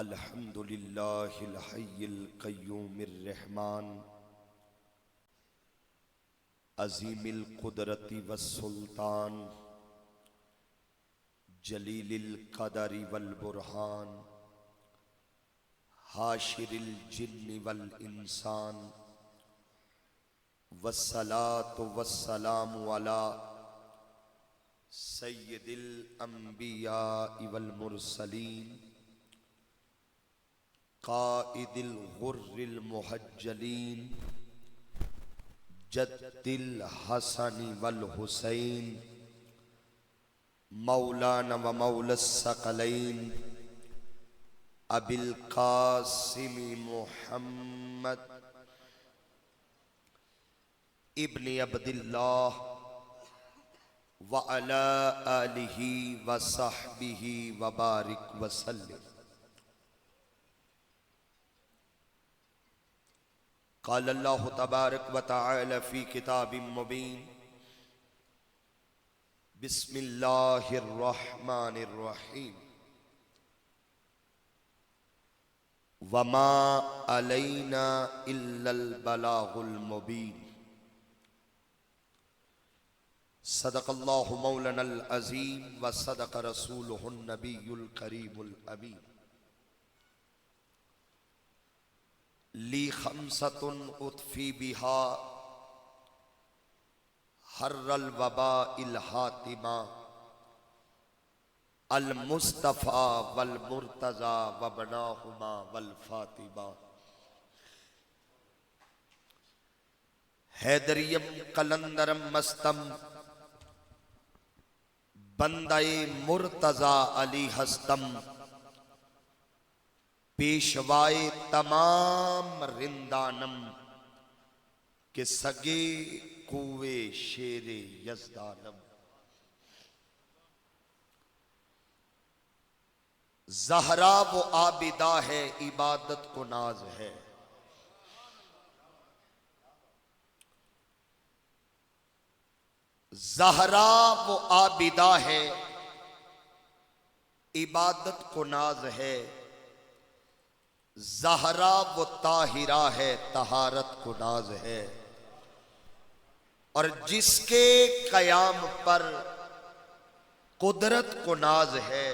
अल्हम्दुलिल्लाहिल हय्यिल क़य्यूमिर रहमान अज़ीमिल क़ुदरति वस्सुल्तान जलीलिल क़दरि वल बुरहान हाशिरिल जिन्नि वल इंसान वस्सलातु वस्सलामु अला सय्यिदिल अंबिया वल मुरसलीन क़ाइदिल गुर्रिल मुहज्जलीन जद्दिल हसनी वल हुसैन मौलाना व मौलस सकलैन अबिल कासिम मुहम्मद इब्न अब्दिल्लाह व अला आलिहि व सहबिहि व बारिक वसल्लम। क़ाल अल्लाहु तबारक व तआला फ़ी किताबिम मुबीन बिस्मिल्लाहिर रहमानिर रहीम वमा अलैना इल्लल बलागुल मुबीन। सदक़ल्लाहु मौलानल अज़ीम व सदक़ रसूलुहुन नबियुल करीमुल अमीन। ली खम्सतुन उत्फ़ी बिहा हर्रल वबा इल हातिमा अल मुस्तफ़ा वल मुर्तज़ा वबनाहुमा वल फातिमा। हैदरियम कलंदरम मस्तम बंदाए मुर्तज़ा अली हस्तम पेशवाए तमाम रिंदानम के सगे कुवे शेरे यज़दानम। ज़हरा वो आबिदा है इबादत को नाज है। ज़हरा वो आबिदा है इबादत को नाज है। ज़हरा वो ताहिरा है तहारत को नाज है। और जिसके कयाम पर कुदरत को नाज है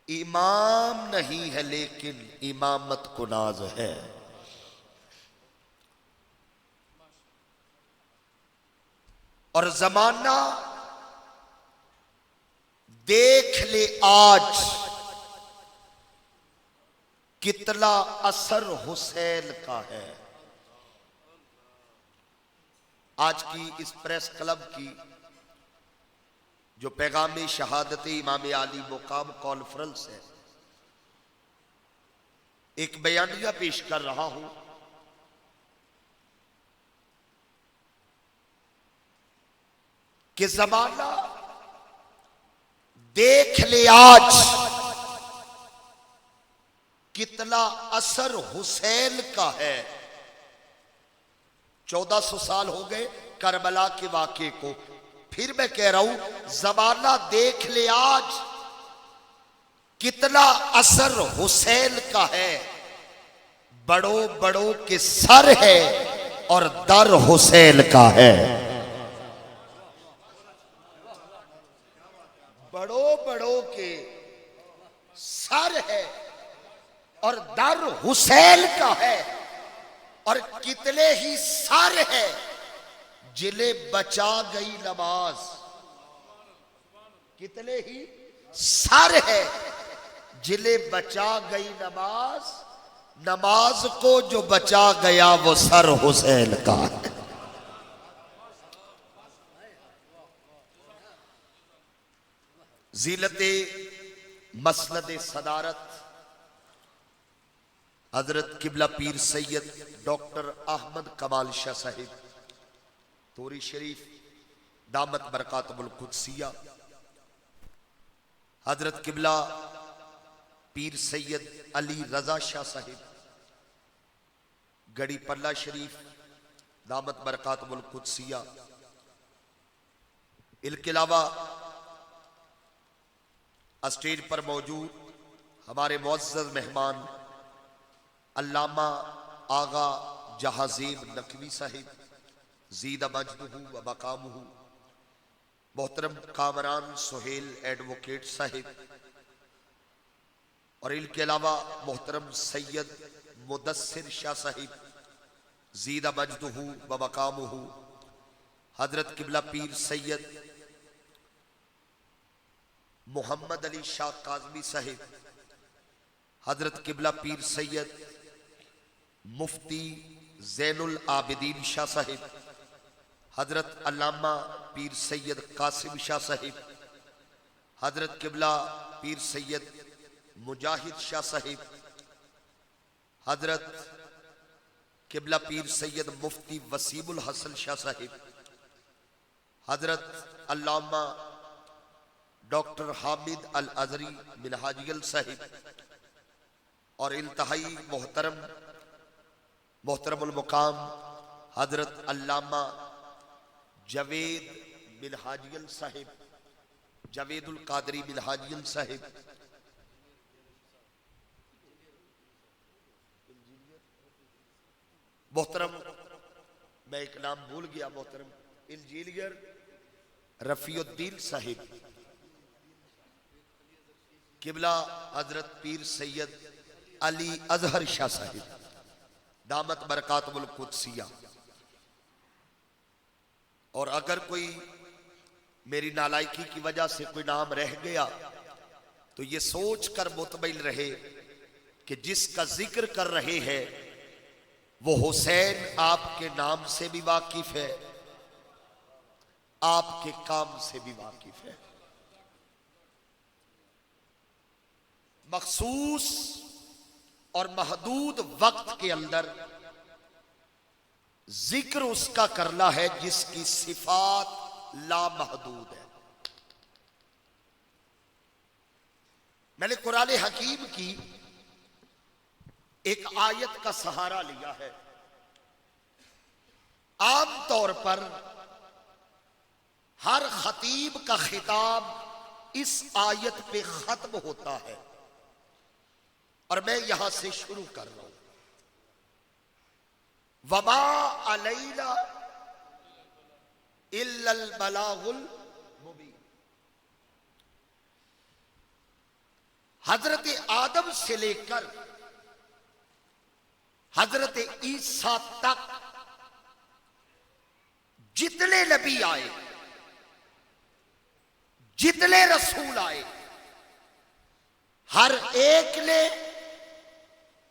इमाम नहीं है लेकिन इमामत को नाज है। और जमाना देख ले आज कितना असर हुसैन का है। आज की इस प्रेस क्लब की जो पैगाम शहादत इमाम आली मुकाम कॉन्फ्रेंस है, एक बयानिया पेश कर रहा हूं। कि जमाना देख ले आज कितना असर हुसैन का है। 1400 साल हो गए करबला के वाक़े को। फिर मैं कह रहा हूं जमाना देख ले आज कितना असर हुसैन का है। बड़ों बड़ों के सर है और दर हुसैन का है। बड़ों बड़ों के सर है और दर हुसैन का है। और कितने ही सर है जिन्हें बचा गई नमाज। कितने ही सर है जिन्हें बचा गई नमाज। नमाज को जो बचा गया वो सर हुसैन का है। ज़ीलते मसनद सदारत हजरत किबला पीर सैयद डॉक्टर अहमद कमाल शाह साहिब तोरी शरीफ दामत बरकातुल कुद्सिया, हजरत किबला पीर सैयद अली रजा शाह साहिब गड़ी पल्ला शरीफ दामत बरकातुल कुद्सिया, इनके अलावा स्टेज पर मौजूद हमारे मुअज़्ज़ज़ मेहमान अल्लामा आगा जहाज़ीब नकवी साहिब ज़ीद मजदहू व मकामुहू, मोहतरम कामरान सुहेल एडवोकेट साहिब, और इनके अलावा मोहतरम सैयद मुदस्सिर शाह साहिब ज़ीद मजदहू व मकामुहू, हजरत किबला पीर सैयद मोहम्मद अली शाह काज़मी साहिब, हजरत किबला पीर सैयद मुफ्ती ज़ैनुल आबिदीन शाह साहिब, हजरत अल्लामा पीर सैयद कासिम शाह साहिब, हजरत किबला पीर सैयद मुजाहिद शाह साहिब, हजरत किबला पीर सैयद मुफ्ती वसीमुल हसन शाह साहिब, हजरत अल्लामा डॉक्टर हामिद अल अजरी मिनहाजियल साहिब, और इंतहाई मोहतरमुल मुकाम हजरत अल्लामा जवेद मिनहाजियल साहिब, जवेदुल कादरी मिनहाजियल साहिब, मोहतरम, मैं एक नाम भूल गया, मोहतरम इंजीनियर रफीउद्दीन साहिब, किबला हजरत पीर सैयद अली अजहर शाह साहिब दामत बरकातुल कुद्सिया। और अगर कोई मेरी नालायकी की वजह से कोई नाम रह गया तो ये सोच कर मुतमईन रहे कि जिसका जिक्र कर रहे हैं वो हुसैन आपके नाम से भी वाकिफ है, आपके काम से भी वाकिफ है। मखसूस और महदूद वक्त के अंदर जिक्र उसका करना है जिसकी सिफात लामहदूद है। मैंने कुरान हकीम की एक आयत का सहारा लिया है। आम तौर पर हर खतीब का खिताब इस आयत पे खत्म होता है और मैं यहां से शुरू कर रहा हूं। वमा अलैना इल्लल बलागुल मुबीन। हजरत आदम से लेकर हजरत ईसा तक जितने नबी आए, जितने रसूल आए, हर एक ने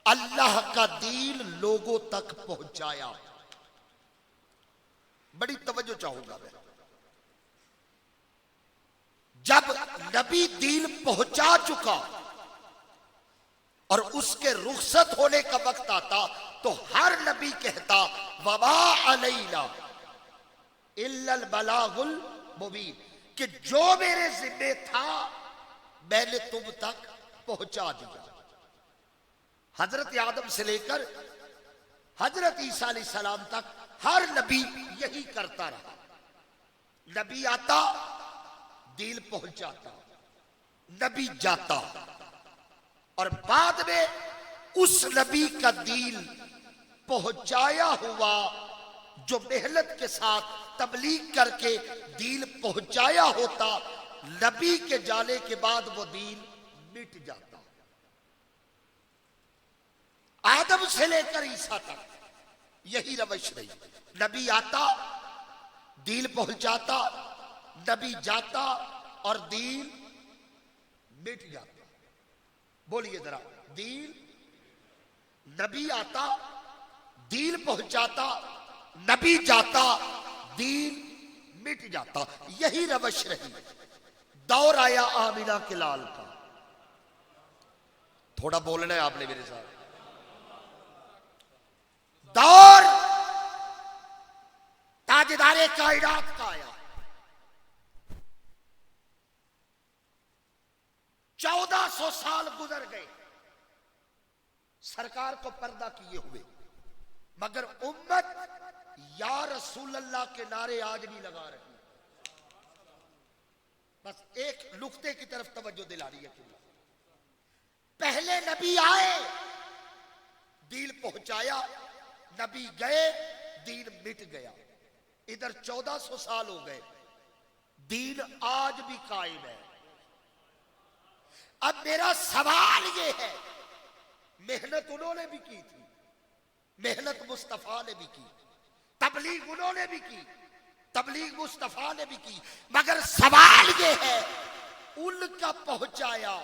अल्लाह का दीन लोगों तक पहुंचाया। बड़ी तवज्जो चाहूंगा मैं। जब नबी दीन पहुंचा चुका और उसके रुखसत होने का वक्त आता तो हर नबी कहता वमा अलैना इल्लल बलागुल मुबीन, कि जो मेरे जिम्मे था मैंने तुम तक पहुंचा दिया। हजरत आदम से लेकर हजरत ईसा अलैहिस्सलाम तक हर नबी यही करता रहा। नबी आता, दीन पहुंचाता, नबी जाता और बाद में उस नबी का दीन पहुंचाया हुआ जो मेहनत के साथ तबलीग करके दीन पहुंचाया होता, नबी के जाने के बाद वो दीन मिट जाता। आदम से लेकर ईसा तक यही रवश रही। नबी आता, दीन पहुंचाता, नबी जाता और दीन मिट जाता। बोलिए जरा, दीन, नबी आता, दीन पहुंचाता, नबी जाता, दीन मिट जाता। यही रवश रही। दौर आया आमिना के लाल का। थोड़ा बोलना है आपने मेरे साथ। दौर ताजदारे कायनात का आया। 1400 साल गुजर गए सरकार को पर्दा किए हुए, मगर उम्मत या रसूल अल्लाह के नारे आज भी लगा रही। बस एक नुक्ते की तरफ तवज्जो दिला रही है। पहले नबी आए, दीन पहुंचाया, नबी गए, दीन मिट गया। इधर 1400 साल हो गए, दीन आज भी कायम है। अब मेरा सवाल यह है, मेहनत उन्होंने भी की थी, मेहनत मुस्तफा ने भी की, तबलीग उन्होंने भी की, तबलीग मुस्तफा ने भी की, मगर सवाल ये है उनका पहुंचाया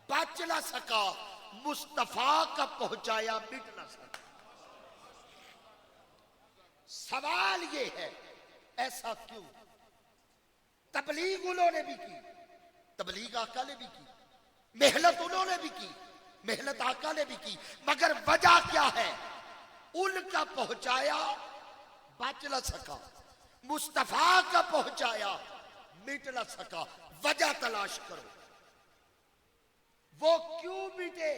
बच ना सका, मुस्तफा का पहुंचाया मिट ना सका। सवाल ये है ऐसा क्यों? तबलीग उन्होंने भी की, तबलीग आका ने भी की, मेहनत उन्होंने भी की, मेहनत आका ने भी की, मगर वजह क्या है? उनका पहुंचाया बच ना सका, मुस्तफा का पहुंचाया मिट ना सका। वजह तलाश करो, वो क्यों मिटे,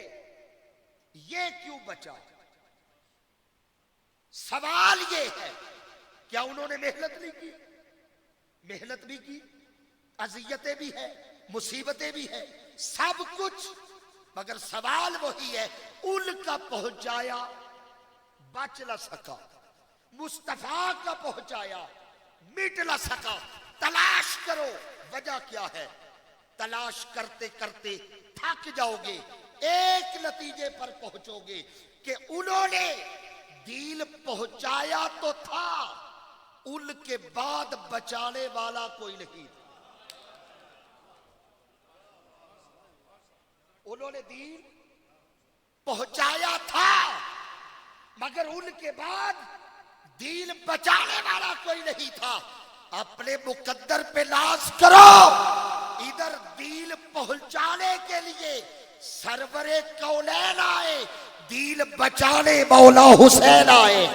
ये क्यों बचा? सवाल ये है, क्या उन्होंने मेहनत नहीं की? मेहनत भी की, अजियतें भी है, मुसीबतें भी है, सब कुछ, मगर सवाल वही है, उनका पहुंचाया बच ना सका, मुस्तफा का पहुंचाया मिट ना सका। तलाश करो वजह क्या है। तलाश करते करते थक जाओगे, एक नतीजे पर पहुंचोगे कि उन्होंने दीन पहुंचाया तो था, उनके बाद बचाने वाला कोई नहीं था। उन्होंने दीन पहुंचाया था, मगर उनके बाद दीन बचाने वाला कोई नहीं था। अपने मुकद्दर पे नाज करो, इधर दीन पहुंचाने के लिए सरवरे कौनैन आए, दीन बचाने मौला हुसैन आए।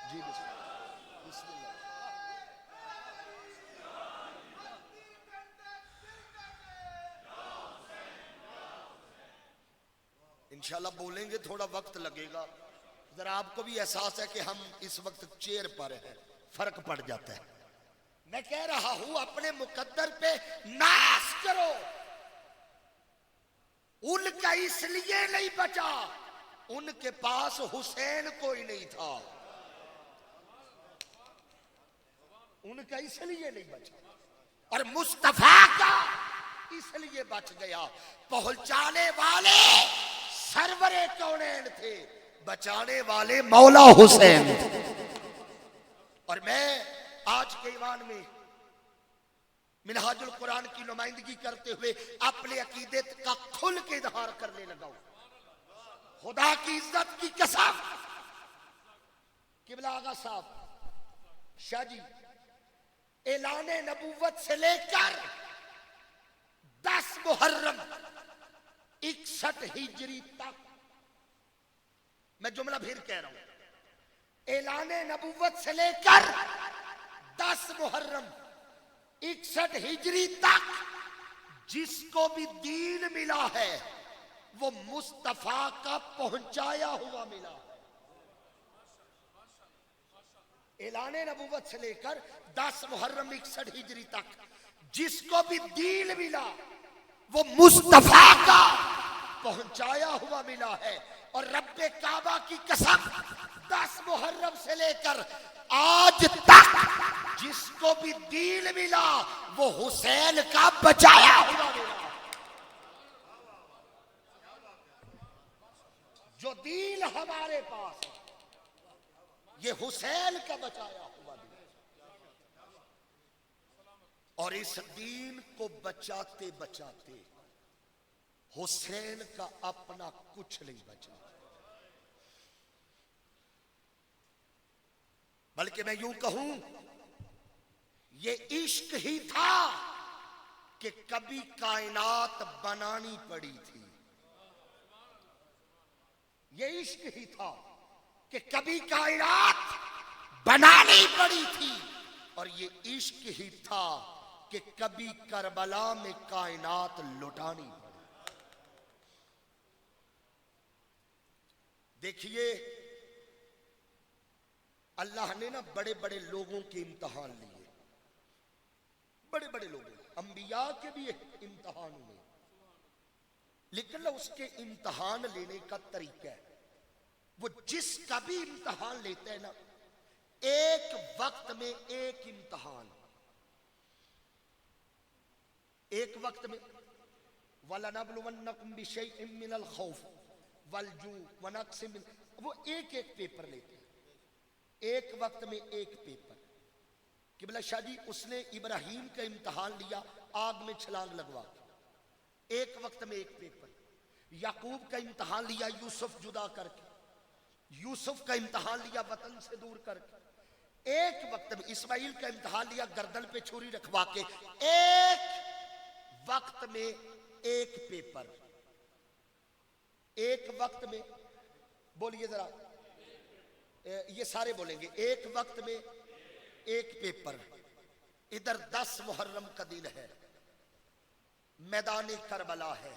जी बिस्मिल्लाह। इंशाल्लाह बोलेंगे, थोड़ा वक्त लगेगा, जरा आपको भी एहसास है कि हम इस वक्त चेयर पर हैं, फर्क पड़ जाता है। मैं कह रहा हूं अपने मुकद्दर पे नाज करो, उनका इसलिए नहीं बचा, उनके पास हुसैन कोई नहीं था, उनका इसलिए नहीं बचा, और मुस्तफा का इसलिए बच गया। पहुंचाने वाले सरवरे कौनैन थे, बचाने वाले मौला हुसैन थे। और मैं आज के ईवान में मिनहाजुल कुरान की नुमाइंदगी करते हुए अपने अकीदे का खुल के इजहार करने लगा हूं। खुदा की इज्जत की कसम, किबला आगा साहब शाह जी ऐलाने नबूवत से लेकर 10 मुहर्रम 61 हिजरी तक, मैं जुमला फिर कह रहा हूं, ऐलाने नबूवत से लेकर 10 मुहर्रम 61 हिजरी तक जिसको भी दीन मिला है वो मुस्तफा का पहुंचाया हुआ मिला है। ऐलाने नबूवत से लेकर 10 मुहर्रम 61 हिजरी तक जिसको भी दीन मिला वो मुस्तफा का पहुंचाया हुआ मिला है। और रब्बे काबा की कसम 10 मुहर्रम से लेकर आज तक जिसको भी दीन मिला वो हुसैन का बचाया हुआ मिला। जो दीन हमारे पास है ये हुसैन का बचाया हुआ दीन, और इस दीन को बचाते बचाते हुसैन का अपना कुछ नहीं बचा, बल्कि मैं यूं कहूं ये इश्क ही था कि कभी कायनात बनानी पड़ी थी। ये इश्क ही था कि कभी कायनात बनानी पड़ी थी, और ये इश्क ही था कि कभी करबला में कायनात लुटानी पड़ी। देखिए अल्लाह ने ना बड़े बड़े लोगों के इम्तिहान लिए, बड़े बड़े लोग अंबिया के भी इम्तिहान हुए, लेकिन ना उसके इम्तिहान लेने का तरीका है, वो जिसका भी इम्तिहान लेते हैं ना, एक वक्त में एक इम्तिहान, एक वक्त में वलनब्लुवन्नकुम बिशैइन मिनल खौफ वलजू वनक्सिम मिन, वो एक एक पेपर लेते हैं, एक वक्त में एक पेपर। किबला शाह जी उसने इब्राहिम का इम्तिहान लिया आग में छलांग लगवा के, एक वक्त में एक पेपर। याकूब का इम्तिहान लिया यूसुफ जुदा करके, यूसुफ का इम्तिहान लिया वतन से दूर करके, एक वक्त में इस्माइल का इम्तिहान लिया गर्दन पे छुरी रखवा के, एक वक्त में एक पेपर, एक वक्त में, बोलिए जरा, ये सारे बोलेंगे, एक वक्त में एक पेपर। इधर 10 मुहर्रम का दिन है, मैदान करबला है,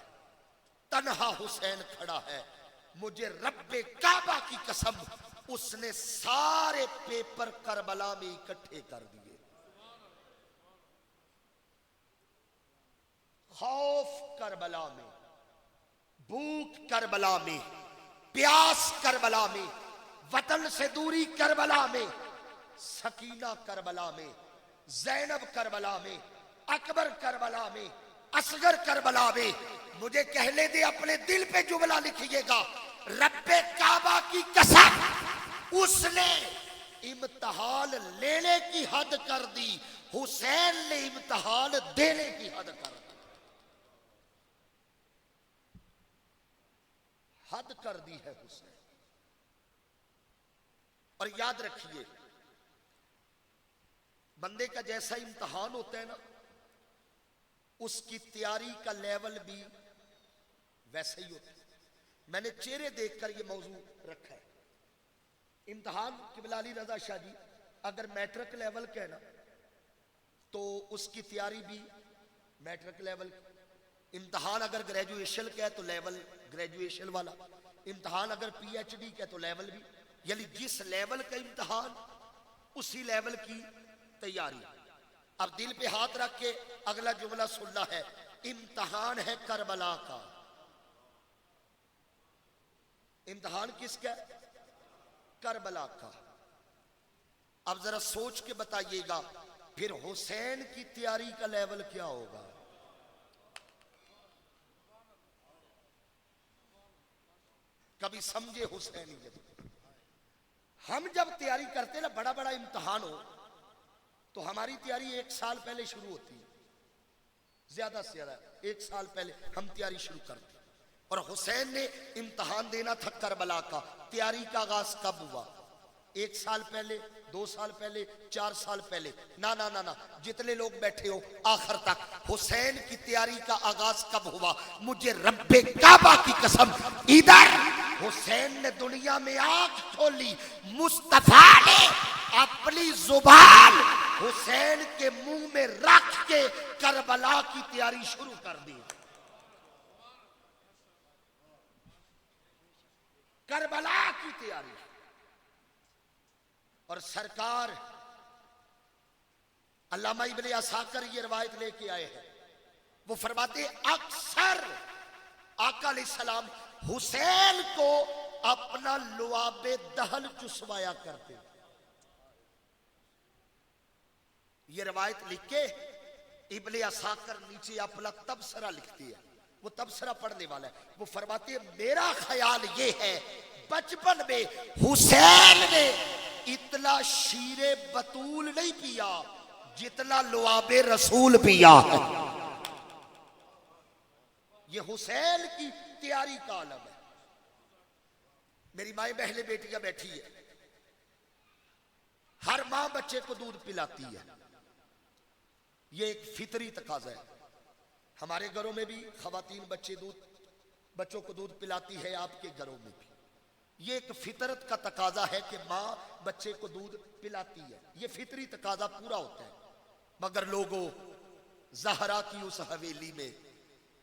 तन्हा हुसैन खड़ा है, मुझे रब्बे काबा की कसम उसने सारे पेपर करबला में इकट्ठे कर दिए। खौफ करबला में, भूख करबला में, प्यास करबला में, वतन से दूरी करबला में, सकीना करबला में, जैनब करबला में, अकबर करबला में, असगर करबला में। मुझे कहने दे, अपने दिल पे जुमला लिखिएगा, रब्बे काबा की कसम उसने इम्तिहान लेने की हद कर दी, हुसैन ने इम्तिहान देने की हद कर दी, हद कर दी है हुसैन। और याद रखिए, बंदे का जैसा इम्तिहान होता है ना, उसकी तैयारी का लेवल भी वैसे ही होता है। मैंने चेहरे देखकर यह मौजू रखा है। इम्तिहान किबला अली रजा शाह जी अगर मैट्रिक लेवल का है ना, तो उसकी तैयारी भी मैट्रिक लेवल। इम्तिहान अगर ग्रेजुएशन का है तो लेवल ग्रेजुएशन वाला, इम्तिहान अगर पीएचडी का है तो लेवल भी, यानी जिस लेवल का इम्तिहान उसी लेवल की तैयारी। अब दिल पे हाथ रख के अगला जुमला सुनना है, इम्तिहान है करबला का। इम्तिहान किसका? करबला का। अब जरा सोच के बताइएगा, फिर हुसैन की तैयारी का लेवल क्या होगा? कभी समझे हुसैनियत? हम जब तैयारी करते ना, बड़ा बड़ा इम्तिहान हो, तो हमारी तैयारी 1 साल पहले शुरू होती है, ज्यादा से ज्यादा 1 साल पहले हम तैयारी शुरू करते। और हुसैन ने इम्तिहान देना था करबला का, तैयारी का आगाज कब हुआ? 1 साल पहले, 2 साल पहले, 4 साल पहले? ना ना ना ना, जितने लोग बैठे हो आखिर तक, हुसैन की तैयारी का आगाज कब हुआ? मुझे रब्बे काबा की कसम, इधर हुसैन ने दुनिया में आंख खोली, मुस्तफा ने अपनी जुबान हुसैन के मुंह में रख के करबला की तैयारी शुरू कर दी। करबला की तैयारी। और सरकार अल्लामा इब्ने असाकर ये रवायत लेके आए हैं, वो फरमाते अक्सर आका अलैहिस्सलाम हुसैन को अपना लुआबे दहन चुसवाया करते। ये रवायत लिख के इब्ने असाकर नीचे अपना तबसरा लिखती है, वो तबसरा पढ़ने वाला है। वो फरमाते मेरा ख्याल ये है, बचपन में हुसैन ने इतना शीरे बतूल नहीं पिया जितना लुआबे रसूल पिया है। ये हुसैन की तैयारी का आलम है। मेरी माए बहने बेटियां बैठी है, हर मां बच्चे को दूध पिलाती है, ये एक फितरी तकाजा है। हमारे घरों में भी खवातीन बच्चों को दूध पिलाती है, आपके घरों में भी ये एक फितरत का तकाजा है कि मां बच्चे को दूध पिलाती है, ये फितरी तकाजा पूरा होता है। मगर लोगों, जहरा की उस हवेली में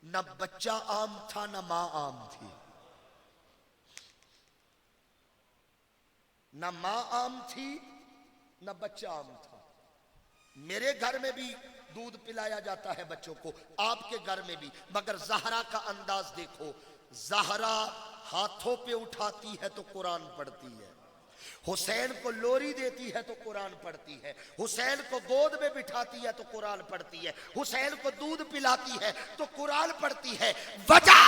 न बच्चा आम था न मां आम थी, न मां आम थी न बच्चा आम था। मेरे घर में भी दूध पिलाया जाता है बच्चों को, आपके घर में भी, मगर ज़हरा का अंदाज देखो। ज़हरा हाथों पे उठाती है तो कुरान पढ़ती है, हुसैन को लोरी देती है तो कुरान पढ़ती है, हुसैन को गोद में बिठाती है तो कुरान पढ़ती है, हुसैन को दूध पिलाती है तो कुरान पढ़ती है। वजह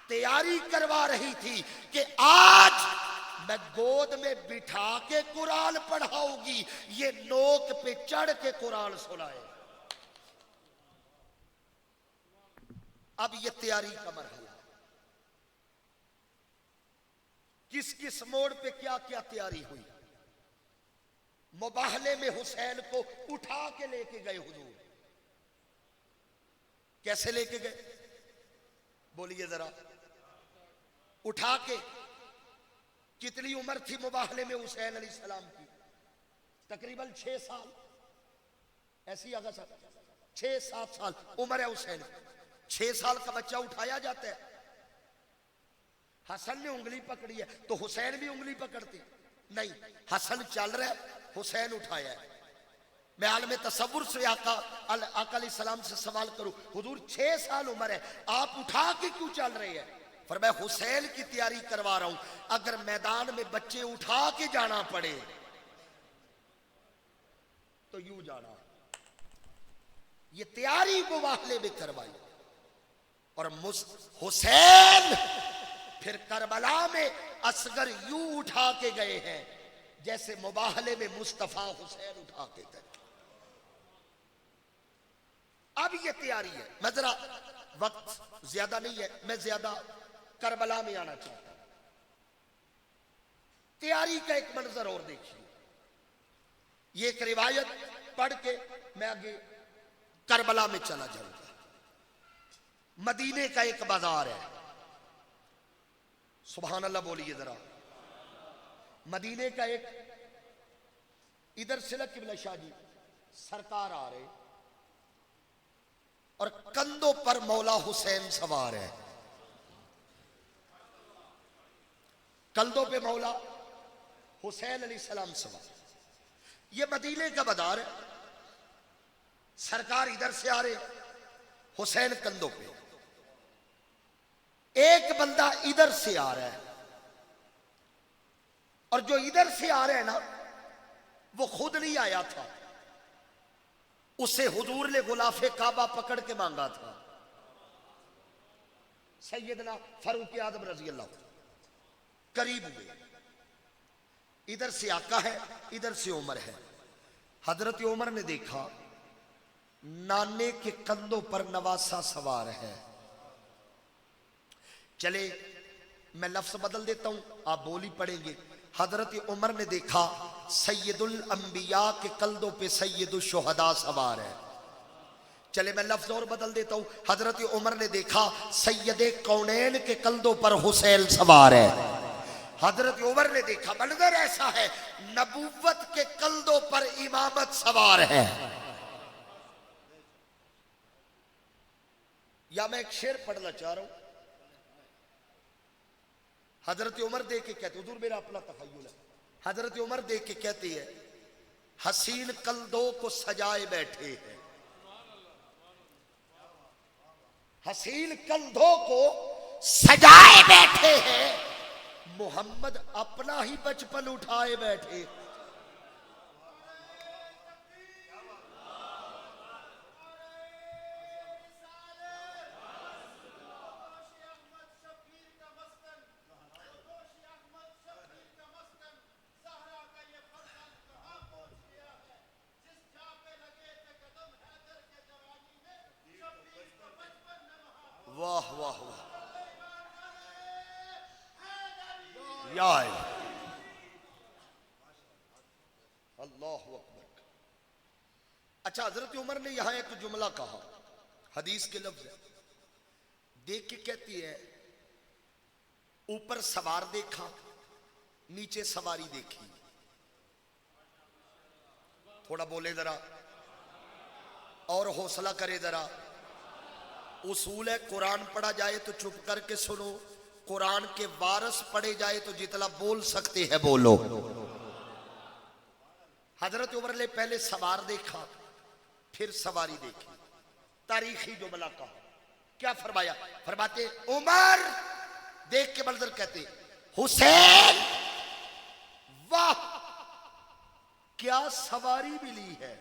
तैयारी करवा रही थी कि आज मैं गोद में बिठा के कुरान पढ़ाऊंगी, ये नोक पे चढ़ के कुरान सुनाए। अब ये तैयारी का मरहला, किस किस मोड़ पे क्या क्या तैयारी हुई। मुबाहले में हुसैन को उठा के लेके गए हुजूर। कैसे लेके गए बोलिए जरा। उठा के, कितनी उम्र थी मुबाहले में हुसैन अलैहिस्सलाम की? तकरीबन 6 साल, ऐसी आगा साहब 6-7 साल उम्र है हुसैन। 6 साल का बच्चा उठाया जाता है। हसन ने उंगली पकड़ी है तो हुसैन भी उंगली पकड़ते नहीं, हसन चल रहा है, हुसैन उठाया है। मैं आलम तसव्वुर से आका अलैहिस्सलाम से सवाल करूं, हुजूर 6 साल उम्र है, आप उठा के क्यों चल रहे हैं? पर मैं हुसैन की तैयारी करवा रहा हूं, अगर मैदान में बच्चे उठा के जाना पड़े तो यूं जाना। ये तैयारी मुबाहले में करवाई। और हुसैन फिर करबला में असगर यूं उठा के गए हैं जैसे मुबाहले में मुस्तफा हुसैन उठा के गए। अब ये तैयारी है। मैं जरा, वक्त ज्यादा नहीं है, मैं ज्यादा करबला में आना चाहता हूं। तैयारी का एक मंजर और देखिए। ये एक रिवायत पढ़ के मैं आगे करबला में चला जाऊंगा। मदीने का एक बाजार है, सुभान अल्लाह बोलिए जरा। मदीने का एक, इधर से किबला शाह जी सरकार आ रहे और कंधों पर मौला हुसैन सवार है। कंधों पे मौला हुसैन अलैहिस्सलाम सवार। ये मदीने का बाजार है, सरकार इधर से आ रहे, हुसैन कंधों पे। एक बंदा इधर से आ रहा है और जो इधर से आ रहा है ना, वो खुद नहीं आया था, उसे हुजूर ने गुलाफे काबा पकड़ के मांगा था। सैयदना फारूक आजम रजी अल्लाह करीब हुए। इधर से आका है, इधर से उमर है। हजरत उमर ने देखा नाने के कंधों पर नवासा सवार है। चले मैं लफ्ज बदल देता हूं, आप बोली पढ़ेंगे। हजरत उमर ने देखा सैयदुल अंबिया के कंधों पे सैयदुल शुहदा सवार है। चले मैं लफ्ज और बदल देता हूं। हजरत उमर ने देखा सैयदे कौनैन के कंधों पर हुसैन सवार है। हजरत उमर ने देखा मंजर ऐसा है, नबूवत के कंधों पर इमामत सवार है। या मैं एक शेर पढ़ना चाह रहा हूं। हजरत उमर देख के कहते, हुजूर मेरा अपना तखय्युल है। हजरत उमर देख के कहती है हसीन कंधों को सजाए बैठे हैं। हसीन कंधों को सजाए बैठे हैं, मोहम्मद अपना ही बचपन उठाए बैठे। वाह वाह वाह, अल्लाहु अकबर। अच्छा, हजरत उमर ने यहां एक जुमला कहा, हदीस के लफ्ज है। देख के कहती है ऊपर सवार देखा, नीचे सवारी देखी। थोड़ा बोले जरा और हौसला करे जरा। उसूल है कुरान पढ़ा जाए तो चुप करके सुनो, कुरान के वारस पढ़े जाए तो जितना बोल सकते हैं बोलो। हजरत उमर ने पहले सवार देखा, फिर सवारी देखी। तारीखी जुमला कहा, क्या फरमाया? फरमाते उमर देख के मंजर कहते हुसैन वाह क्या सवारी मिली है।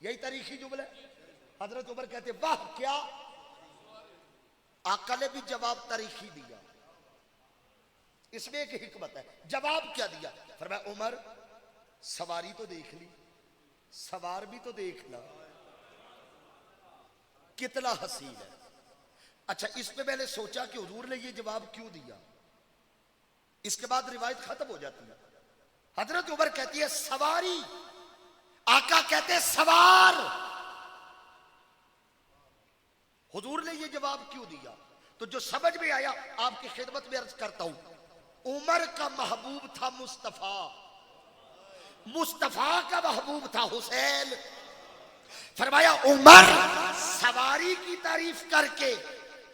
यही तारीखी जुमला। हजरत उमर कहते वाह क्या। आका ने भी जवाब तारीखी दिया। इसमें एक हिकमत है। जवाब क्या दिया? फरमाया उमर सवारी तो देख ली, सवार भी तो देखना, कितना हसीन है। अच्छा, इस पे मैंने सोचा कि हुजूर ने ये जवाब क्यों दिया। इसके बाद रिवायत खत्म हो जाती है। हजरत उमर कहती है सवारी, आका कहते सवार। हुजूर ने ये जवाब क्यों दिया? तो जो समझ में आया आपकी खिदमत में अर्ज करता हूं। उमर का महबूब था मुस्तफा, मुस्तफा का महबूब था हुसैन। फरमाया उमर सवारी की तारीफ करके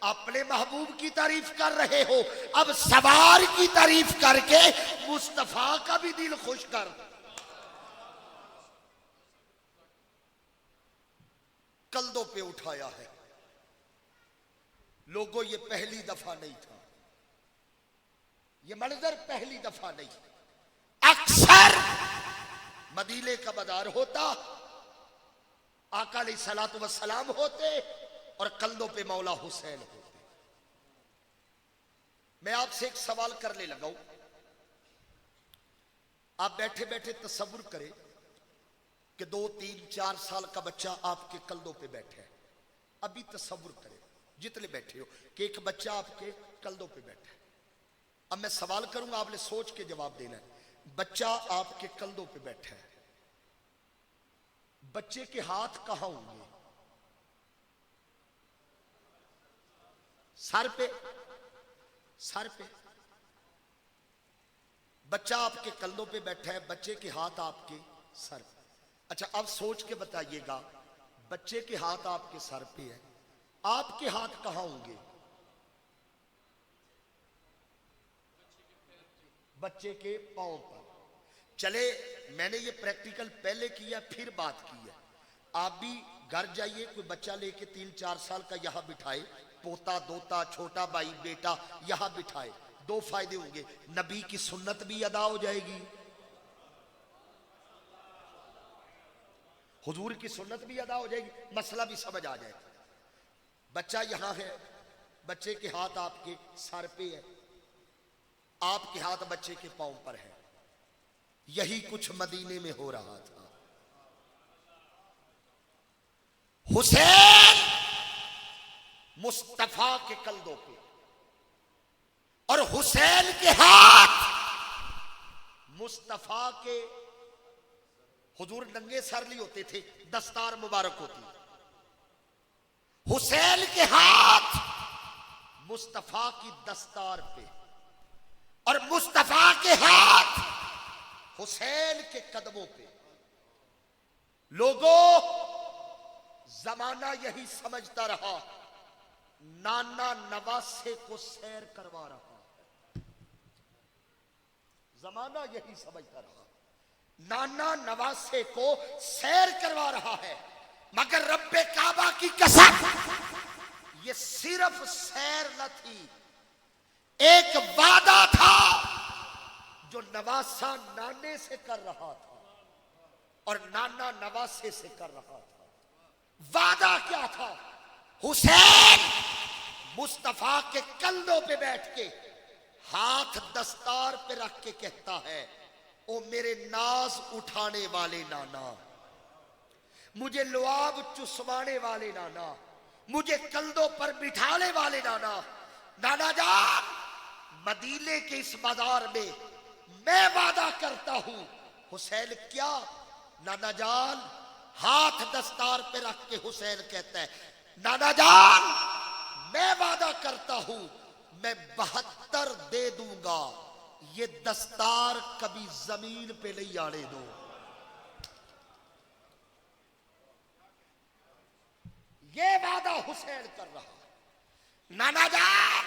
अपने महबूब की तारीफ कर रहे हो, अब सवार की तारीफ करके मुस्तफा का भी दिल खुश कर। कंधों पे उठाया है। लोगों ये पहली दफा नहीं था, ये मंजर पहली दफा नहीं। अक्सर मदीने का बाजार होता, आका अलैहिस्सलातु वस्सलाम होते और कंधों पे मौला हुसैन होते। मैं आपसे एक सवाल करने लगा हूं। आप बैठे बैठे तसव्वुर करें कि 2, 3, 4 साल का बच्चा आपके कंधों पे बैठा है। अभी तसव्वुर करें जितने बैठे हो कि एक बच्चा आपके कंधों पे बैठा है। अब मैं सवाल करूंगा, आपने सोच के जवाब देना है। बच्चा आपके कंधों पे बैठा है, बच्चे के हाथ कहां होंगे? सर पे, सर पे। बच्चा आपके कंधों पे बैठा है, बच्चे के हाथ आपके सर पे। अच्छा, अब सोच के बताइएगा, बच्चे के हाथ आपके सर पे है, आपके हाथ कहां होंगे? बच्चे के पांव पर। चले, मैंने ये प्रैक्टिकल पहले किया, फिर बात की है। आप भी घर जाइए, कोई बच्चा लेके 3-4 साल का यहां बिठाए, पोता दोता छोटा भाई बेटा यहां बिठाए। 2 फायदे होंगे, नबी की सुन्नत भी अदा हो जाएगी, हुजूर की सुन्नत भी अदा हो जाएगी, मसला भी समझ आ जाएगा। बच्चा यहां है, बच्चे के हाथ आपके सर पे है, आपके हाथ बच्चे के पांव पर है। यही कुछ मदीने में हो रहा था। हुसैन मुस्तफा के कंधों पे और हुसैन के हाथ मुस्तफा के। हुजूर नंगे सर नहीं होते थे, दस्तार मुबारक होती। हुसैन के हाथ मुस्तफा की दस्तार पे और मुस्तफा के हाथ हुसैन के कदमों पे। लोगों, जमाना यही समझता रहा नाना नवासे को सैर करवा रहा है। जमाना यही समझता रहा नाना नवासे को सैर करवा रहा है, मगर रब्बे काबा की कसम, ये सिर्फ सैर न थी, एक वादा था जो नवासा नाने से कर रहा था और नाना नवासे से कर रहा था। वादा क्या था? हुसैन मुस्तफा के कंधों पे बैठ के हाथ दस्तार पे रख के कहता है, ओ मेरे नाज उठाने वाले नाना, मुझे लुआब चुसवाने वाले नाना, मुझे कंधों पर बिठाने वाले नाना, नाना जान, मदीने के इस बाजार में मैं वादा करता हूं। हुसैन क्या? नाना जान, हाथ दस्तार पे रख के हुसैन कहता है, नाना जान, मैं वादा करता हूं मैं 72 दे दूंगा, ये दस्तार कभी जमीन पे नहीं आने दो। ये वादा हुसैन कर रहा है, नाना जान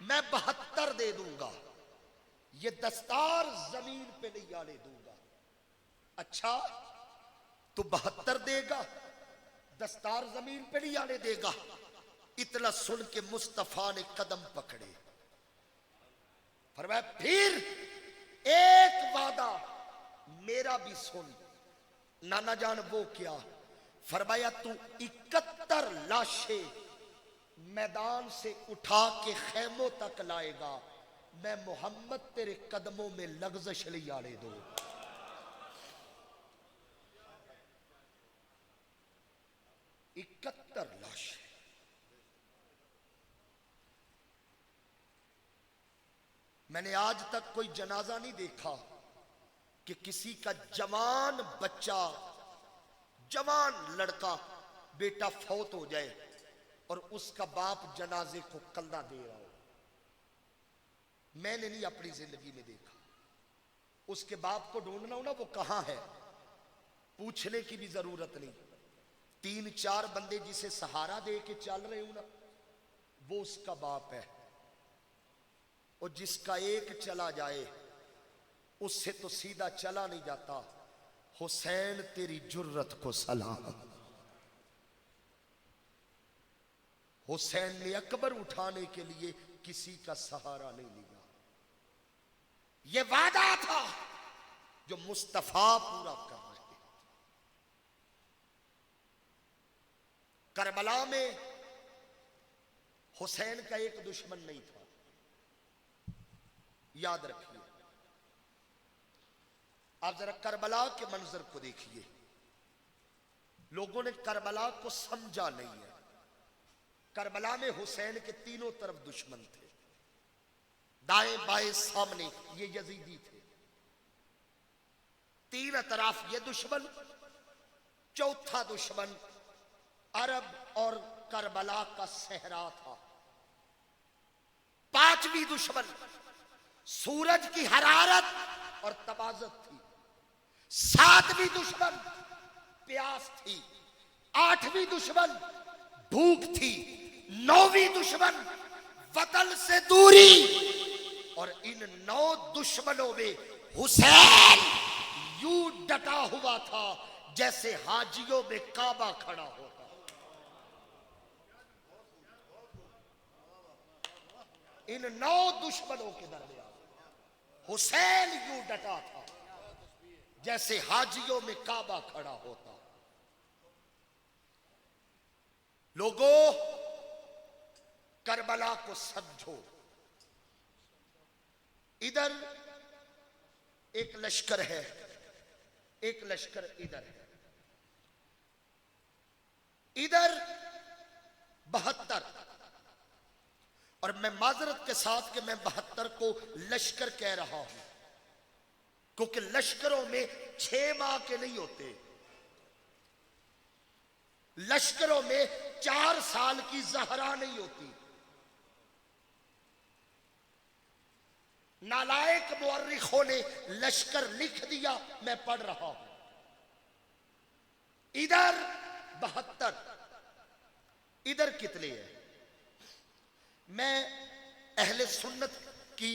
मैं 72 दे दूंगा, ये दस्तार जमीन पे नहीं आने दूंगा। अच्छा, तू 72 देगा, दस्तार जमीन पे नहीं आने देगा। इतना सुन के मुस्तफा ने कदम पकड़े, फरमाया फिर एक वादा मेरा भी सुन। नाना जान वो क्या? फरमाया तू 71 लाशें मैदान से उठा के खैमों तक लाएगा, मैं मोहम्मद तेरे कदमों में लग़ज़श नहीं आने दो। इकहत्तर लाशें। मैंने आज तक कोई जनाजा नहीं देखा कि किसी का जवान बच्चा, जवान लड़का बेटा फौत हो जाए और उसका बाप जनाजे को कंधा दे रहा हो। मैंने नहीं अपनी जिंदगी में देखा। उसके बाप को ढूंढना हो ना, वो कहां है, पूछने की भी जरूरत नहीं। 3-4 बंदे जिसे सहारा दे के चल रहे हो ना, वो उसका बाप है। और जिसका एक चला जाए उससे तो सीधा चला नहीं जाता। हुसैन तेरी जुर्रत को सलाम। हुसैन ने अकबर उठाने के लिए किसी का सहारा नहीं लिया। यह वादा था जो मुस्तफा पूरा कर रहे थे। करबला में हुसैन का एक दुश्मन नहीं था, याद रखिए। आप जरा करबला के मंजर को देखिए। लोगों ने करबला को समझा नहीं है। करबला में हुसैन के तीनों तरफ दुश्मन थे, दाएं बाएं सामने ये यजीदी थे। तीन तरफ ये दुश्मन, चौथा दुश्मन अरब और करबला का सहरा था। पांचवी दुश्मन सूरज की हरारत और तबाजत थी। सातवीं दुश्मन प्यास थी। आठवीं दुश्मन भूख थी। नौवीं दुश्मन वतन से दूरी। और इन 9 दुश्मनों में हुसैन यूं डटा हुआ था जैसे हाजियों में काबा खड़ा होता। इन 9 दुश्मनों के दरमियान हुसैन यूं डटा था जैसे हाजियों में काबा खड़ा होता। लोगों, करबला को समझो। इधर एक लश्कर है, एक लश्कर इधर है। इधर 72, और मैं माजरत के साथ कि मैं 72 को लश्कर कह रहा हूं, क्योंकि लश्करों में 6 माह के नहीं होते। लश्करों में 4 साल की ज़हरा नहीं होती। नालायक मुअर्रिखों ने लश्कर लिख दिया, मैं पढ़ रहा हूं। इधर 72, इधर कितने हैं? मैं अहले सुन्नत की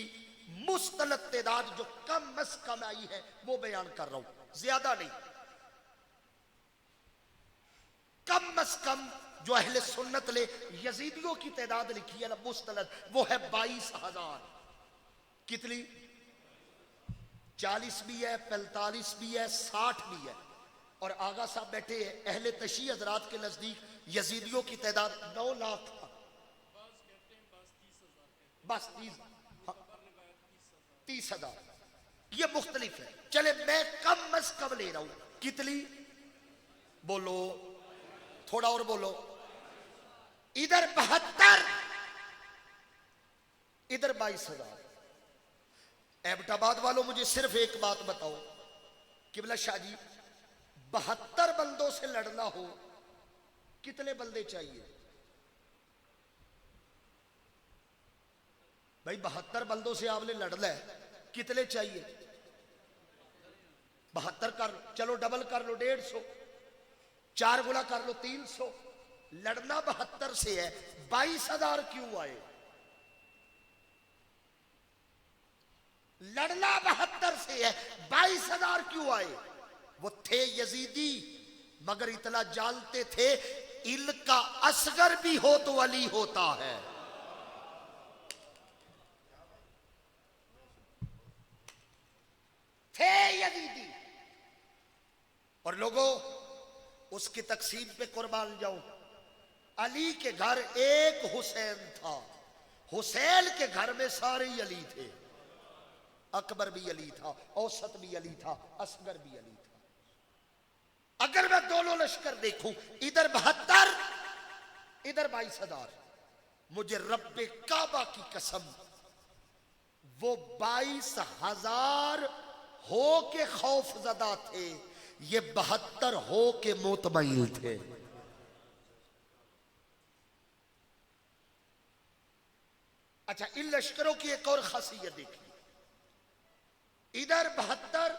मुस्तलद तादाद जो कम अज कम आई है वो बयान कर रहा हूं, ज्यादा नहीं। कम अज कम जो अहले सुन्नत ने यजीदियों की तादाद लिखी है ना मुस्तलद, वो है 22,000। कितनी? 40 भी है, 45 भी है, 60 भी है। और आगा साहब बैठे हैं, अहले तशी हजरात के नजदीक यजीदियों की तादाद 9 लाख था। बस 30,000, ये मुख्तलिफ है। चले मैं कम अज कम ले रहा हूं। कितनी? बोलो, थोड़ा और बोलो। इधर 72, इधर 22,000। एबटाबाद वालों मुझे सिर्फ एक बात बताओ, किबला शाह जी, 72 बंदों से लड़ना हो कितने बंदे चाहिए? भाई 72 बंदों से आपने लड़ना है, कितने चाहिए? 72 कर, चलो डबल कर लो 150, 4 गुना कर लो 300। लड़ना 72 से है, 22,000 क्यों आए? लड़ना 72 से है, 22,000 क्यों आए? वो थे यजीदी, मगर इतना जानते थे इनका असगर भी हो तो वली होता है। थे यजीदी। और लोगों, उसकी तकसीम पे कुर्बान जाऊं, अली के घर एक हुसैन था, हुसैन के घर में सारे अली थे। अकबर भी अली था, औसत भी अली था, असगर भी अली था। अगर मैं दोनों लश्कर देखूं, इधर 72, इधर 22,000, मुझे रब्बे काबा की कसम, वो 22,000 हो के खौफजदा थे, ये 72 हो के मुतमईन थे। अच्छा, इन लश्करों की एक और खासियत देखिए, इधर 72,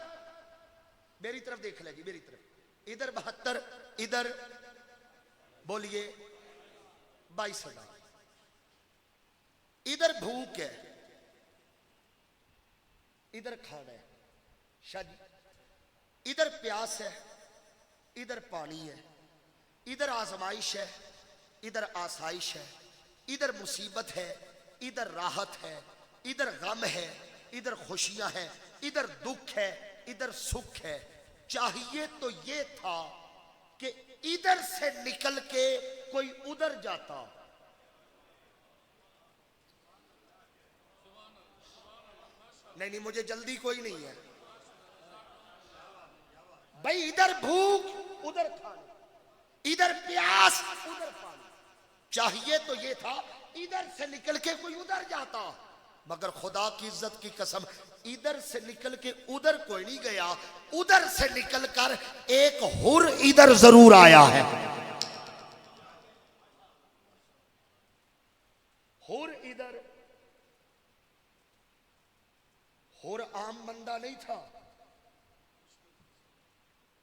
मेरी तरफ देख लेगी, मेरी तरफ, इधर 72, इधर बोलिए 22,000। इधर भूख है, इधर खाना है शादी, इधर प्यास है, इधर पानी है, इधर आजमाइश है, इधर आसाइश है, इधर मुसीबत है, इधर राहत है, इधर गम है, इधर खुशियां हैं, इधर दुख है, इधर सुख है। चाहिए तो ये था कि इधर से निकल के कोई उधर जाता। नहीं नहीं, मुझे जल्दी कोई नहीं है भाई। इधर भूख, उधर खाना, इधर प्यास, उधर पानी। चाहिए तो ये था इधर से निकल के कोई उधर जाता, मगर खुदा की इज्जत की कसम, इधर से निकल के उधर कोई नहीं गया। उधर से निकलकर एक हुर इधर जरूर आया है। हुर इधर, हुर आम बंदा नहीं था,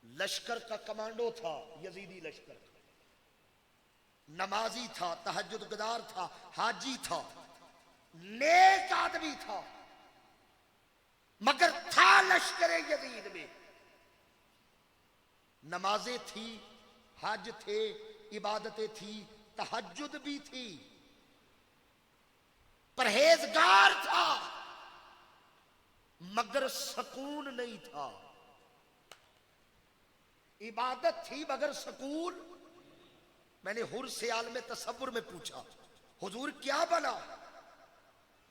लश्कर का कमांडो था, यजीदी लश्कर का, नमाजी था, तहज्जुद गुजार था, हाजी था, नेक आदमी था, मगर था लश्कर यजीद में। नमाजें थी, हज थे, इबादतें थी, तहज्जुद भी थी, परहेजगार था, मगर सुकून नहीं था। इबादत थी मगर सुकून। मैंने हुर से आलम तसव्वुर में पूछा, हुजूर क्या बना?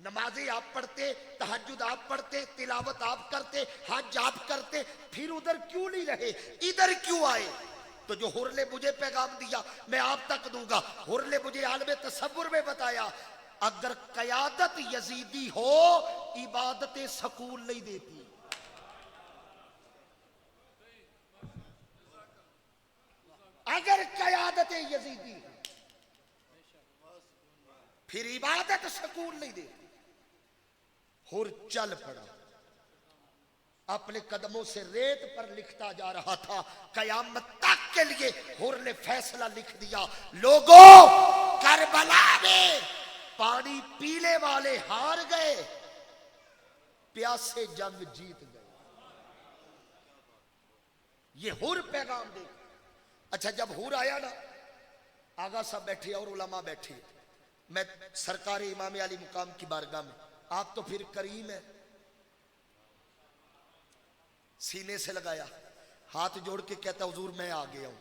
नमाजें आप पढ़ते, तहज्जुद आप पढ़ते, तिलावत आप करते, हज आप करते, फिर उधर क्यों नहीं रहे, इधर क्यों आए? तो जो हुर ने मुझे पैगाम दिया मैं आप तक दूंगा। हुर ने मुझे आलम तसव्वुर में बताया, अगर कयादत यजीदी हो, इबादतें सुकून नहीं देती। अगर कयादत यजीदी हो, फिर इबादत सुकून नहीं देती। हुर चल पड़ा, अपने कदमों से रेत पर लिखता जा रहा था। कयामत तक के लिए हुर ने फैसला लिख दिया, लोगों, करबला में पानी पीने वाले हार गए, प्यासे जंग जीत गए। ये हुर पैगाम दे। अच्छा, जब हुर आया ना, आगा साहब बैठे और उलमा बैठे, मैं सरकार इमाम अली मुकाम की बारगाह में, आप तो फिर करीम है, सीने से लगाया, हाथ जोड़ के कहता हुजूर मैं आ गया हूं।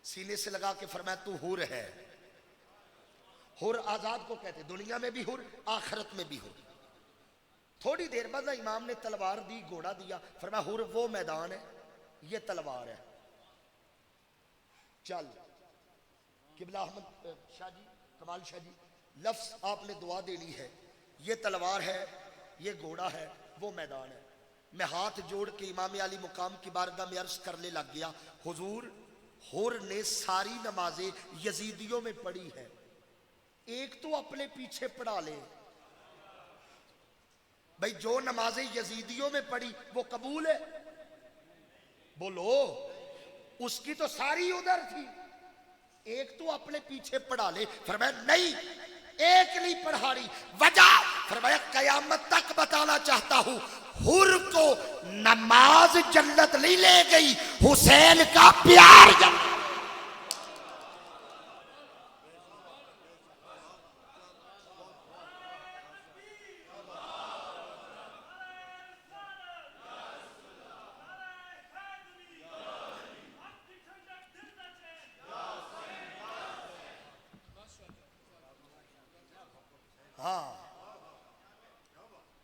सीने से लगा के फरमाया तू हुर है। हुर आजाद को कहते, दुनिया में भी हुर, आखिरत में भी हुर। थोड़ी देर बाद इमाम ने तलवार दी, घोड़ा दिया, फरमाया हुर वो मैदान है, ये तलवार है, चल। किबला अहमद शाह जी, कमाल शाह जी, लफ्ज आपने दुआ देनी है, ये तलवार है, ये घोड़ा है, वो मैदान है। मैं हाथ जोड़ के इमाम अली मुकाम की बारगाह में अर्ज करने लग गया, हुजूर, हुर ने सारी नमाजें यजीदियों में पढ़ी है, एक तो अपने पीछे पढ़ा ले भाई। जो नमाजें यजीदियों में पढ़ी वो कबूल है? बोलो, उसकी तो सारी उधर थी, एक तो अपने पीछे पढ़ा ले। फरमाया नहीं, एक नहीं पढ़ा रही। वजह फरमाया कयामत तक बताना चाहता हूं, हुर को नमाज जन्नत नहीं ले गई, हुसैन का प्यार जन्नत।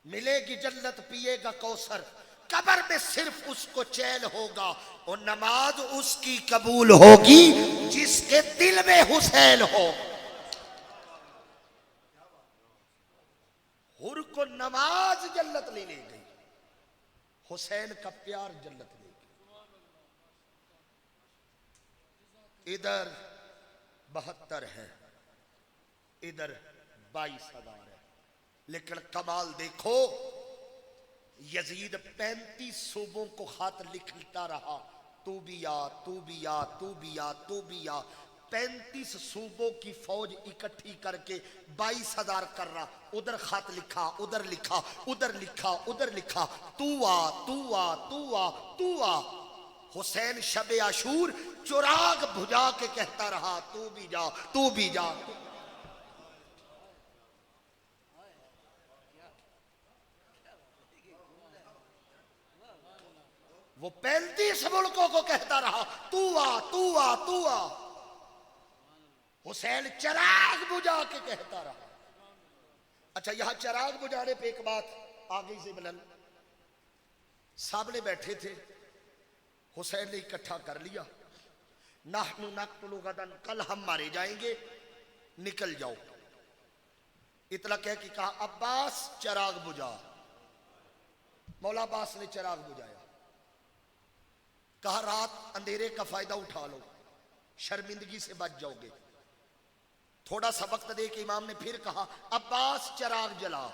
मिलेगी जन्नत, पिएगा कौसर, कब्र में सिर्फ उसको चैन होगा और नमाज उसकी कबूल होगी जिसके दिल में हुसैन हो। हुर को नमाज जन्नत ले गई, हुसैन का प्यार जन्नत ले गई। इधर 72 है, इधर 22,000 है, लेकिन कमाल देखो, यजीद 35 सूबों को हाथ लिखता रहा, तू भी आ, तू भी आ, तू भी आ, तू भी आ। 35 सूबों की फौज इकट्ठी करके 22,000 कर रहा, उधर खत लिखा, उधर लिखा, उधर लिखा, उधर लिखा, तू आ, तू आ, तू आ, तू आ। हुसैन शबे आशूर चुराग बुझा के कहता रहा, तू भी जा, तू भी जा। वो 35 मुल्कों को कहता रहा, तू आ, तू आ, तू आ। हुसैन चिराग बुझा के कहता रहा। अच्छा, यहां चिराग बुझाने पे एक बात आगे से मिलन, सामने बैठे थे, हुसैन ने इकट्ठा कर लिया, नाहनु नक्तुलु गदन, कल हम मारे जाएंगे, निकल जाओ। इतना कह के कहा, अब्बास चिराग बुझा। मौला अब्बास ने चिराग बुझाया, कहा रात अंधेरे का फायदा उठा लो, शर्मिंदगी से बच जाओगे। थोड़ा सा वक्त दे के इमाम ने फिर कहा, अब्बास चिराग जला।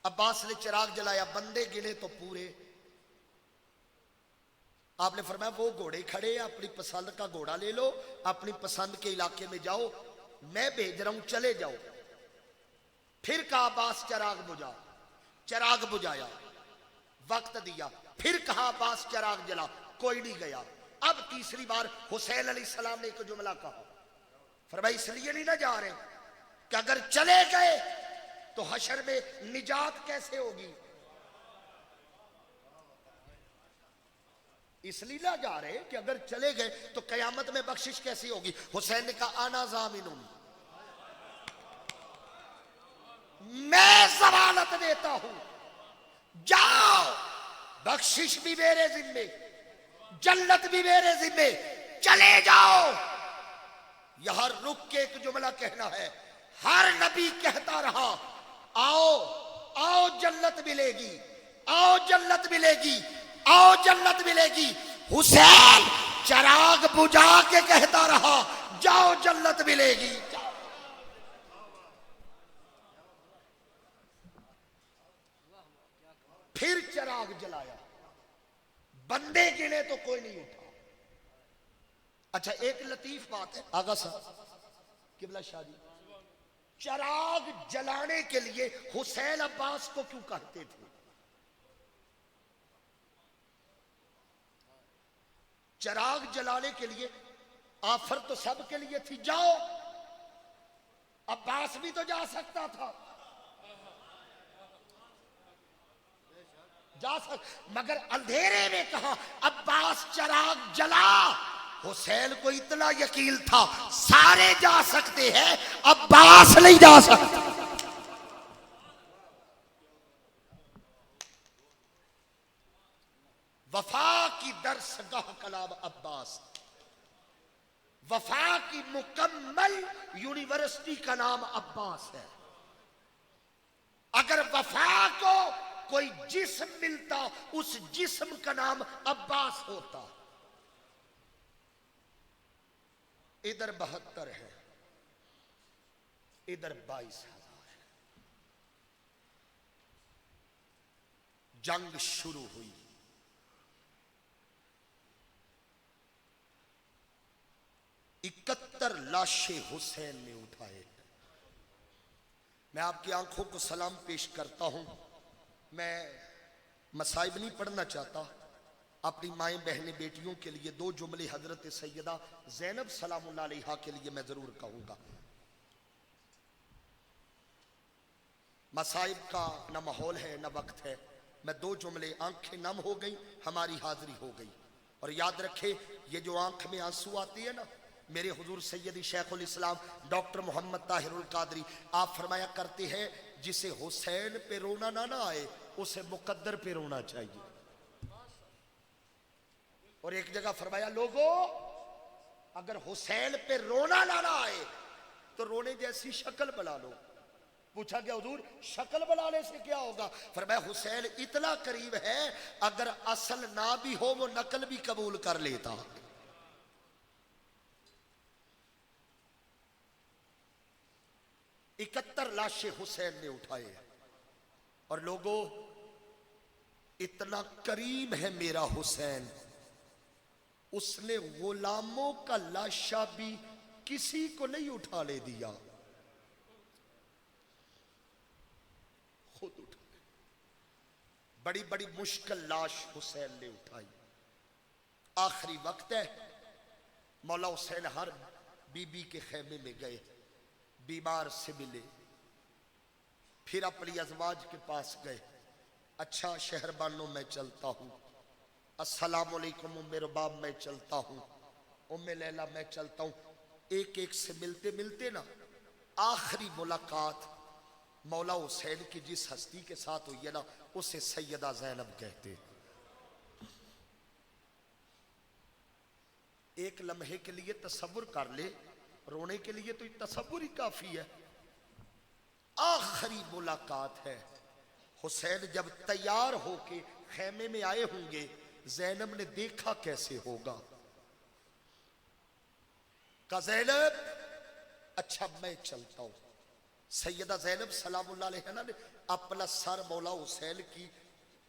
अब्बास ने चिराग जलाया, बंदे गिने तो पूरे। आपने फरमाया वो घोड़े खड़े, अपनी पसंद का घोड़ा ले लो, अपनी पसंद के इलाके में जाओ, मैं भेज रहा हूं, चले जाओ। फिर कहा अब्बास चिराग बुझा, चिराग बुझाया, वक्त दिया, फिर कहा अब्बास चिराग जला, कोई नहीं गया। अब तीसरी बार हुसैन अलैहिस्सलाम ने एक जुमला कहा, फरमाया इसलिए नहीं ना जा रहे कि अगर चले गए तो हशर में निजात कैसे होगी, इसलिए ना जा रहे कि अगर चले गए तो कयामत में बख्शिश कैसी होगी। हुसैन ने कहा आना जामिनुन, मैं जमानत देता हूं, जाओ, बख्शिश भी मेरे जिम्मे, जन्नत भी मेरे जिम्मे, चले जाओ। यहां रुक के एक जुमला कहना है, हर नबी कहता रहा, आओ आओ जन्नत मिलेगी, आओ जन्नत मिलेगी, आओ जन्नत मिलेगी। हुसैन चिराग बुझा के कहता रहा, जाओ जन्नत मिलेगी। फिर चिराग जलाया, बंदे गिने तो कोई नहीं उठा। अच्छा, एक लतीफ बात है आगा साहब, किबला शादी, चिराग जलाने के लिए हुसैन अब्बास को क्यों कहते थे? चिराग जलाने के लिए ऑफर तो सबके लिए थी, जाओ, अब्बास भी तो जा सकता था, जा मगर अंधेरे में कहा अब्बास चिराग जला। हुसैन को इतना यकीन था सारे जा सकते हैं, अब्बास नहीं जा सकता। वफा की दरसगाह कलाम अब्बास, वफा की मुकम्मल यूनिवर्सिटी का नाम अब्बास है। अगर वफा को कोई जिस्म मिलता, उस जिस्म का नाम अब्बास होता। इधर 72 है, इधर 22,000 है। जंग शुरू हुई, इकहत्तर लाशें हुसैन ने उठाए, मैं आपकी आंखों को सलाम पेश करता हूं। मैं मसाइब नहीं पढ़ना चाहता, अपनी माएँ बहनें बेटियों के लिए दो जुमले हजरत सैयदा ज़ैनब सलामुल्लाह अलैहा के लिए मैं जरूर कहूंगा। मसाइब का न माहौल है न वक्त है, मैं दो जुमले, आंखें नम हो गई, हमारी हाजिरी हो गई। और याद रखे, ये जो आंख में आंसू आती है ना, मेरे हुजूर सैयदी शेखुल इस्लाम डॉक्टर मोहम्मद ताहिरुल कादरी आप फरमाया करते हैं, जिसे हुसैन पे रोना ना आए उसे मुकद्दर पे रोना चाहिए। और एक जगह फरमाया, लोगों अगर हुसैन पे रोना ना आए तो रोने जैसी शक्ल बना लो। पूछा गया हुजूर शक्ल बनाने से क्या होगा? फरमाया हुसैन इतना करीब है, अगर असल ना भी हो वो नकल भी कबूल कर लेता। इकहत्तर लाशें हुसैन ने उठाए। और लोगों इतना करीब है मेरा हुसैन, उसने गुलामों का लाशा भी किसी को नहीं उठाने दिया, खुद उठा। बड़ी बड़ी मुश्किल लाश हुसैन ने उठाई। आखिरी वक्त है, मौला हुसैन हर बीबी के खेमे में गए, बीमार से मिले, फिर अपनी अज़वाज के पास गए। अच्छा शहरबानो मैं चलता हूं, अस्सलाम वालेकुम उम्मे रुबाब मैं चलता हूं, उम्मे लैला मैं चलता हूं। एक एक से मिलते मिलते ना आखिरी मुलाकात मौला हुसैन की जिस हस्ती के साथ हुई है ना, उसे सैयदा ज़ैनब कहते। एक लम्हे के लिए तसव्वुर कर ले, रोने के लिए तो तसव्वुर ही काफी है। आखिरी मुलाकात है। हुसैन जब तैयार होके खेमे में आए होंगे, ज़ैनब ने देखा कैसे होगा। कहा ज़ैनब अच्छा मैं चलता हूं। सैयदा ज़ैनब सलामुल्लाह अलैहा ने अपना सर मौला हुसैन की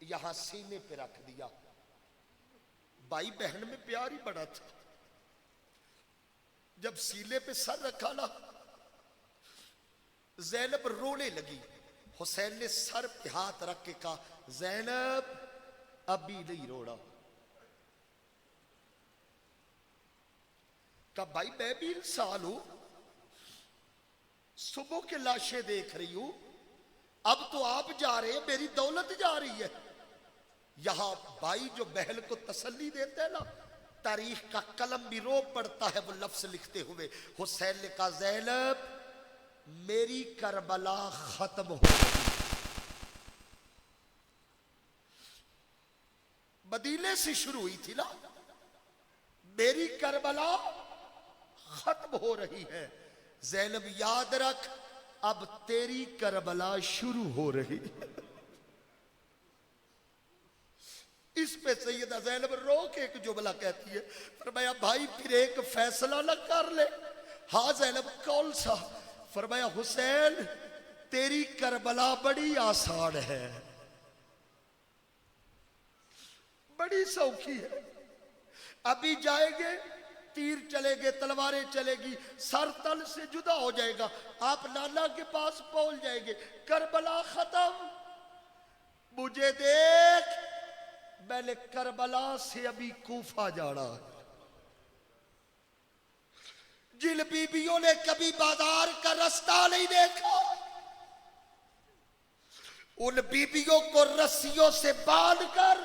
यहां सीने पे रख दिया। भाई बहन में प्यार ही बड़ा था। जब सीने पे सर रखा ना, ज़ैनब रोने लगी। हुसैन ने सर पे हाथ रख के कहा, ज़ैनब अभी नहीं रोना। कहा भाई मैं भी इंसान हूं, सुबह के लाशें देख रही हूं, अब तो आप जा रहे हैं, मेरी दौलत जा रही है। यहां भाई जो बहन को तसल्ली देते हैं ना, तारीख का कलम भी रो पड़ता है वो लफ्ज लिखते हुए। हुसैन ने कहा ज़ैनब मेरी करबला खत्म हो गई। मदीने से शुरू हुई थी ना, मेरी करबला खत्म हो रही है। ज़ैनब याद रख, अब तेरी करबला शुरू हो रही है। इस पे सैयदा ज़ैनब रो के एक जुमला कहती है, फरमाया भाई फिर एक फैसला न कर ले। हाँ ज़ैनब कौन सा? फरमाया हुसैन तेरी करबला बड़ी आसान है, बड़ी सौखी है। अभी जाएंगे, तीर चलेंगे, तलवारें चलेगी, सर तल से जुदा हो जाएगा, आप नाना के पास पहुंच जाएंगे, करबला खत्म। मुझे देख, मैंने करबला से अभी कूफा जाना। जिन बीबियों ने कभी बाजार का रास्ता नहीं देखा, उन बीबियों को रस्सियों से बांधकर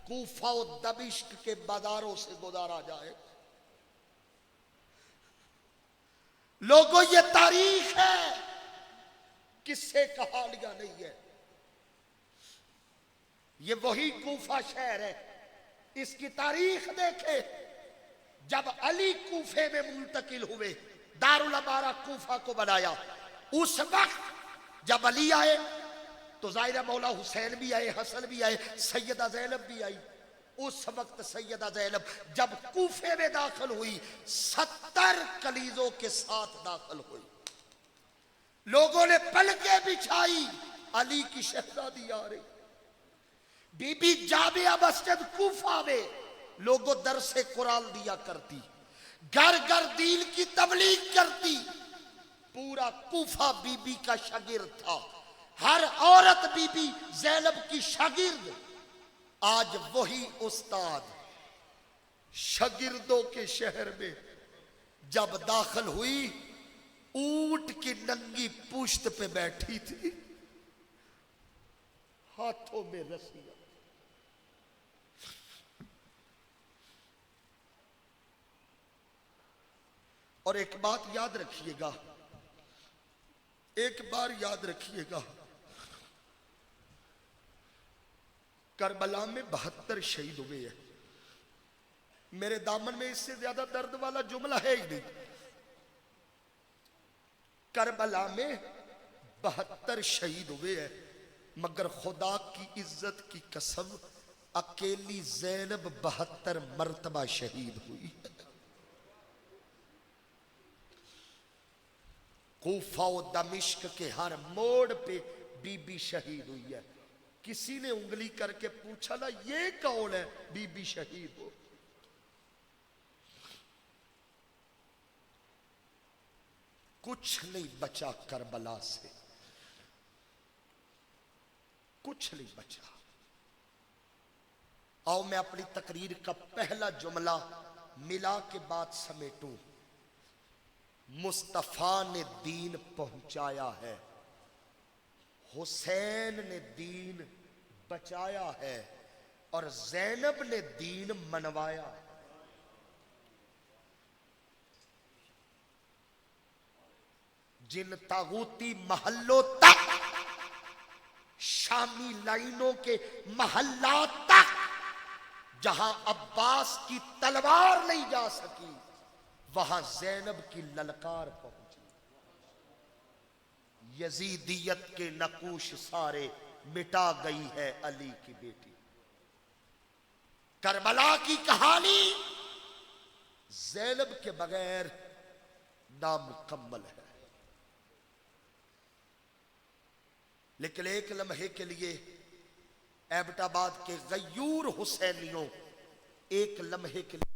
कूफा और दमिश्क के बाजारों से गुजारा जाए। लोगों ये तारीख है, किससे कहानियां नहीं है। ये वही कूफा शहर है, इसकी तारीख देखे। जब अली कूफे में मुंतकिल हुए, दारुल अमारा कूफा को बनाया, उस वक्त जब अली आए तो ज़ाहिर मौला हुसैन भी आए, हसन भी आए, सैयदा ज़ैनब भी आई। उस वक्त सैयदा ज़ैनब जब कूफे में दाखिल हुई, 70 कलीजों के साथ दाखिल हुई। लोगों ने पलकें बिछाई, अली की शहजादी आ रही। बीबी जामिया मस्जिद कूफा में लोगों दर से कुरान दिया करती, घर घर दीन की तबलीग करती। पूरा कूफा बीबी का शागिर्द था। हर औरत बीबी ज़ैनब की शागिर्द। आज वही उस्ताद शागिर्दों के शहर में जब दाखिल हुई, ऊंट की नंगी पुश्त पे बैठी थी, हाथों में रस्सियां। और एक बात याद रखिएगा, एक बार याद रखिएगा, करबला में 72 शहीद हुए हैं। मेरे दामन में इससे ज्यादा दर्द वाला जुमला है ही नहीं। करबला में 72 शहीद हुए हैं, मगर खुदा की इज्जत की कसम अकेली ज़ैनब 72 मर्तबा शहीद हुई। कूफा और दमिश्क के हर मोड़ पे बीबी शहीद हुई है। किसी ने उंगली करके पूछा ना, ये कौन है बीबी शहीद हो? कुछ नहीं बचा करबला से, कुछ नहीं बचा। आओ मैं अपनी तकरीर का पहला जुमला मिला के बाद समेटूं। मुस्तफा ने दीन पहुंचाया है, हुसैन ने दीन बचाया है, और ज़ैनब ने दीन मनवाया। जिन तागूती महल्लों तक, शामी लाइनों के महल्लात तक, जहां अब्बास की तलवार नहीं जा सकी, वहां ज़ैनब की ललकार पहुंची। यजीदियत के नकूश सारे मिटा गई है अली की बेटी। करबला की कहानी ज़ैनब के बगैर नामुकम्मल है। लेकिन एक लम्हे के लिए एबटाबाद के गयूर हुसैनियों, एक लम्हे के लिए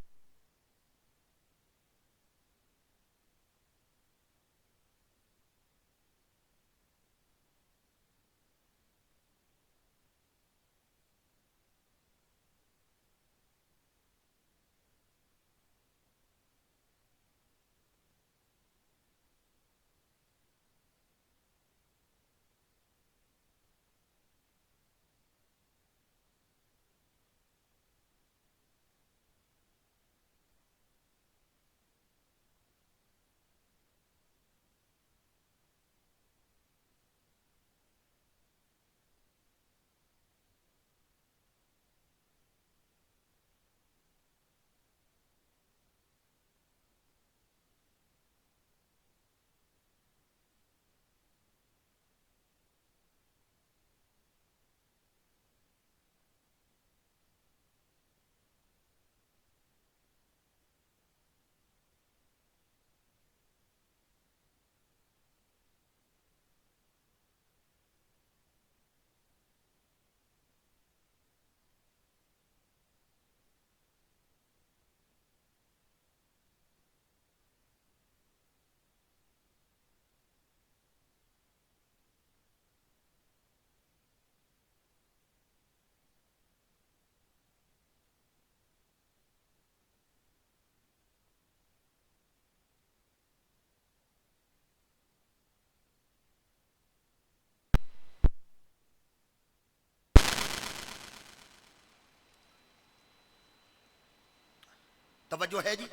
तवज्जो है जी।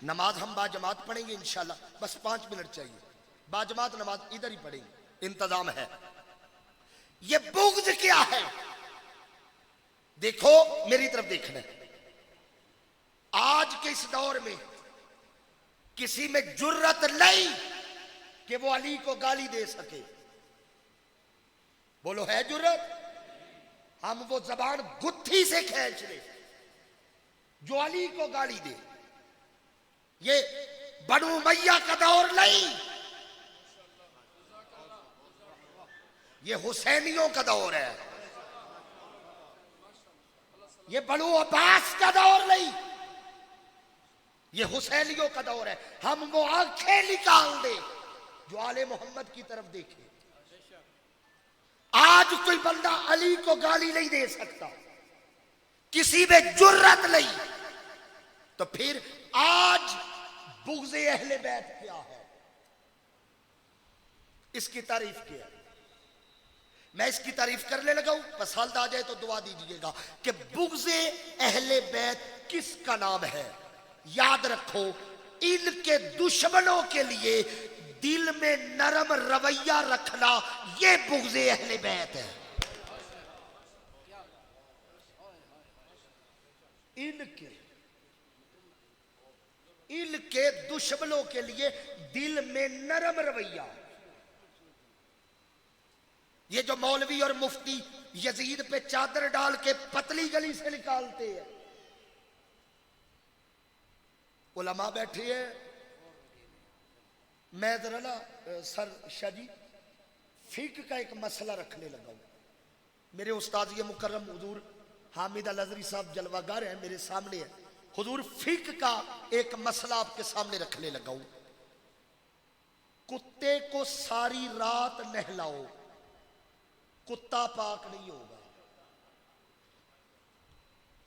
नमाज हम बाजमात पढ़ेंगे इंशाल्लाह, बस 5 मिनट चाहिए। बाजमात नमाज इधर ही पढ़ेंगे, इंतजाम है। ये बुग़्ज़ क्या है? देखो मेरी तरफ देखना। आज के इस दौर में किसी में जुर्रत नहीं कि वो अली को गाली दे सके। बोलो है जुर्रत? हम वो जबान गुत्थी से खींच ले जो अली को गाली दे। ये बनु मैया का दौर नहीं, ये हुसैनियों का दौर है। ये बनु अब्बास का दौर नहीं, ये हुसैनियों का दौर है। हम वो आंखें निकाल दे जो आले मोहम्मद की तरफ देखे। आज कोई बंदा अली को गाली नहीं दे सकता, किसी में जुर्रत नहीं, तो फिर आज बुग़्ज़े अहले बैत क्या है, इसकी तारीफ किया। मैं इसकी तारीफ करने लगा हूं, पसंद आ जाए तो दुआ दीजिएगा कि बुग़्ज़े अहले बैत किसका नाम है। याद रखो, इनके दुश्मनों के लिए दिल में नरम रवैया रखना, ये बुग़्ज़े अहले बैत है। इनके दुश्मनों के लिए दिल में नरम रवैया। ये जो मौलवी और मुफ्ती यजीद पे चादर डाल के पतली गली से निकालते हैं, उलमा बैठे हैं। मैं जरा ना सर शाजी फिक का एक मसला रखने लगा हूं। मेरे उस्ताद ये मुकर्रम हुजूर हामिद अल अज़हरी साहब जलवागर हैं, मेरे सामने है। हुजूर फिक का एक मसला आपके सामने रखने लगा हूं। कुत्ते को सारी रात नहलाओ, कुत्ता पाक नहीं होगा।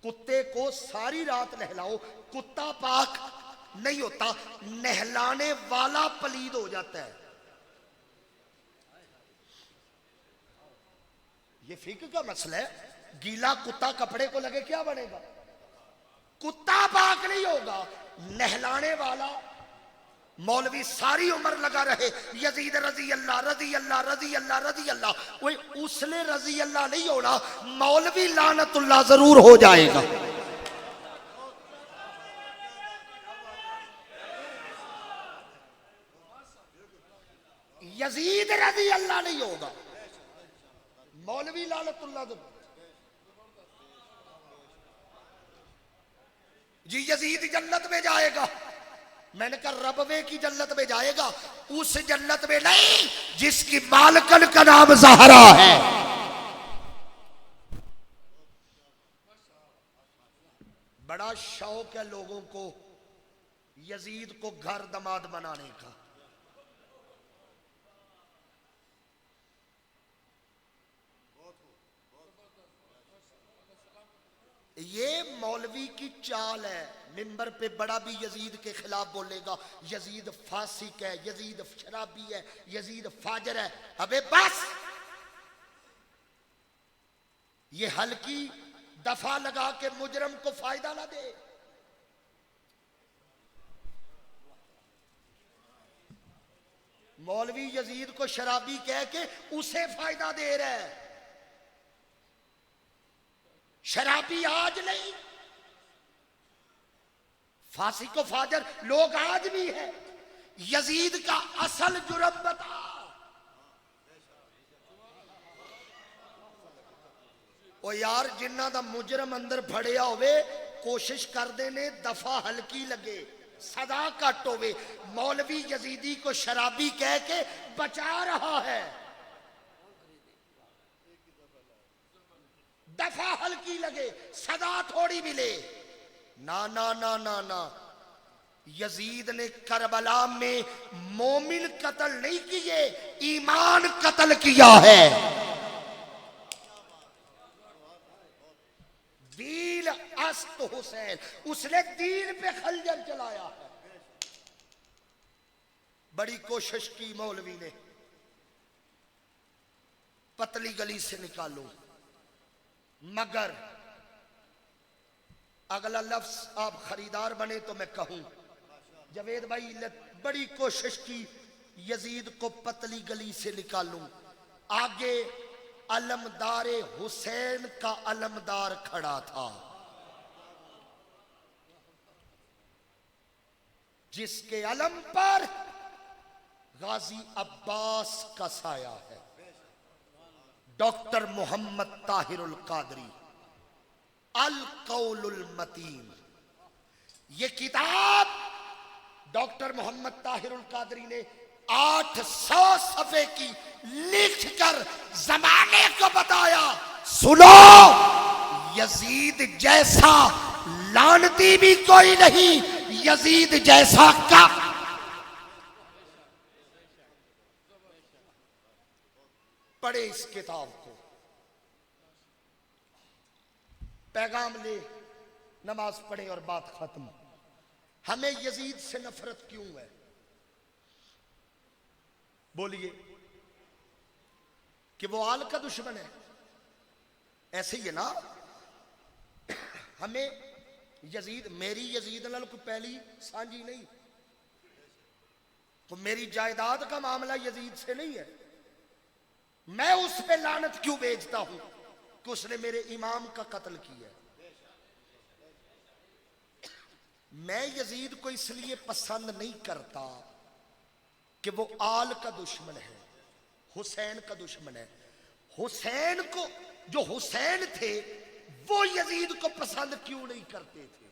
कुत्ते को सारी रात नहलाओ, कुत्ता पाक नहीं होता, नहलाने वाला पलीद हो जाता है। ये फिक्र का मसला है। गीला कुत्ता कपड़े को लगे क्या बनेगा? कुत्ता पाक नहीं होगा। नहलाने वाला मौलवी सारी उम्र लगा रहे, यजीद रजी अल्लाह रजी अल्लाह रजी अल्लाह रजी अल्लाह, कोई उसने रजी अल्लाह नहीं होना, मौलवी लानतुल्लाह जरूर हो जाएगा। यजीद रजी अल्लाह नहीं होगा, मौलवी लानतुल्लाह जरूर। जी यजीद जन्नत में जाएगा, मैंने कहा रबवे की जन्नत में जाएगा, उस जन्नत में नहीं जिसकी मालकन का नाम ज़हरा है। बड़ा शौक है लोगों को यजीद को घर दमाद बनाने का। ये मौलवी की चाल है। मिंबर पे बड़ा भी यजीद के खिलाफ बोलेगा, यजीद फासिक है, यजीद शराबी है, यजीद फाजर है। अबे बस, ये हल्की दफा लगा के मुजरम को फायदा ना दे। मौलवी यजीद को शराबी कह के उसे फायदा दे रहा है। शराबी आज नहीं, फासिक व फाजर लोग आज भी है। यजीद का असल जुर्म बता। ओ यार, जिन्ना दा मुजरम अंदर फड़िया होवे, कोशिश करते ने दफा हल्की लगे, सदा घट होवे। मौलवी यजीदी को शराबी कह के बचा रहा है, दफा हल्की लगे, सदा थोड़ी मिले। ना ना ना ना ना, यजीद ने करबला में मोमिन कत्ल नहीं किए, ईमान कत्ल किया है। दीन अस्त हुसैन, उसने दीन पे खंजर चलाया है। बड़ी कोशिश की मौलवी ने, पतली गली से निकालो, मगर अगला लफ्ज आप खरीदार बने तो मैं कहूं, जवेद भाई ने बड़ी कोशिश की यजीद को पतली गली से निकालूं। आगे अलमदार हुसैन का अलमदार खड़ा था, जिसके अलम पर गाजी अब्बास का साया है। डॉक्टर मोहम्मद ताहिरुल कादरी, अल कौलुल मतीन। ये किताब डॉक्टर मोहम्मद ताहिरुल कादरी ने 800 सफ़े की लिखकर जमाने को बताया, सुनो, यजीद जैसा लानती भी कोई नहीं, यजीद जैसा कब? पढ़े इस किताब को, पैगाम ले, नमाज पढ़े और बात खत्म। हमें यजीद से नफरत क्यों है? बोलिए कि वो आल का दुश्मन है, ऐसे ही है ना। हमें यजीद, मेरी यजीद नाल कोई पहली सांझी नहीं, तो मेरी जायदाद का मामला यजीद से नहीं है। मैं उस पे लानत क्यों भेजता हूं कि उसने मेरे इमाम का कत्ल किया? मैं यजीद को इसलिए पसंद नहीं करता कि वो आल का दुश्मन है, हुसैन का दुश्मन है। हुसैन को, जो हुसैन थे, वो यजीद को पसंद क्यों नहीं करते थे?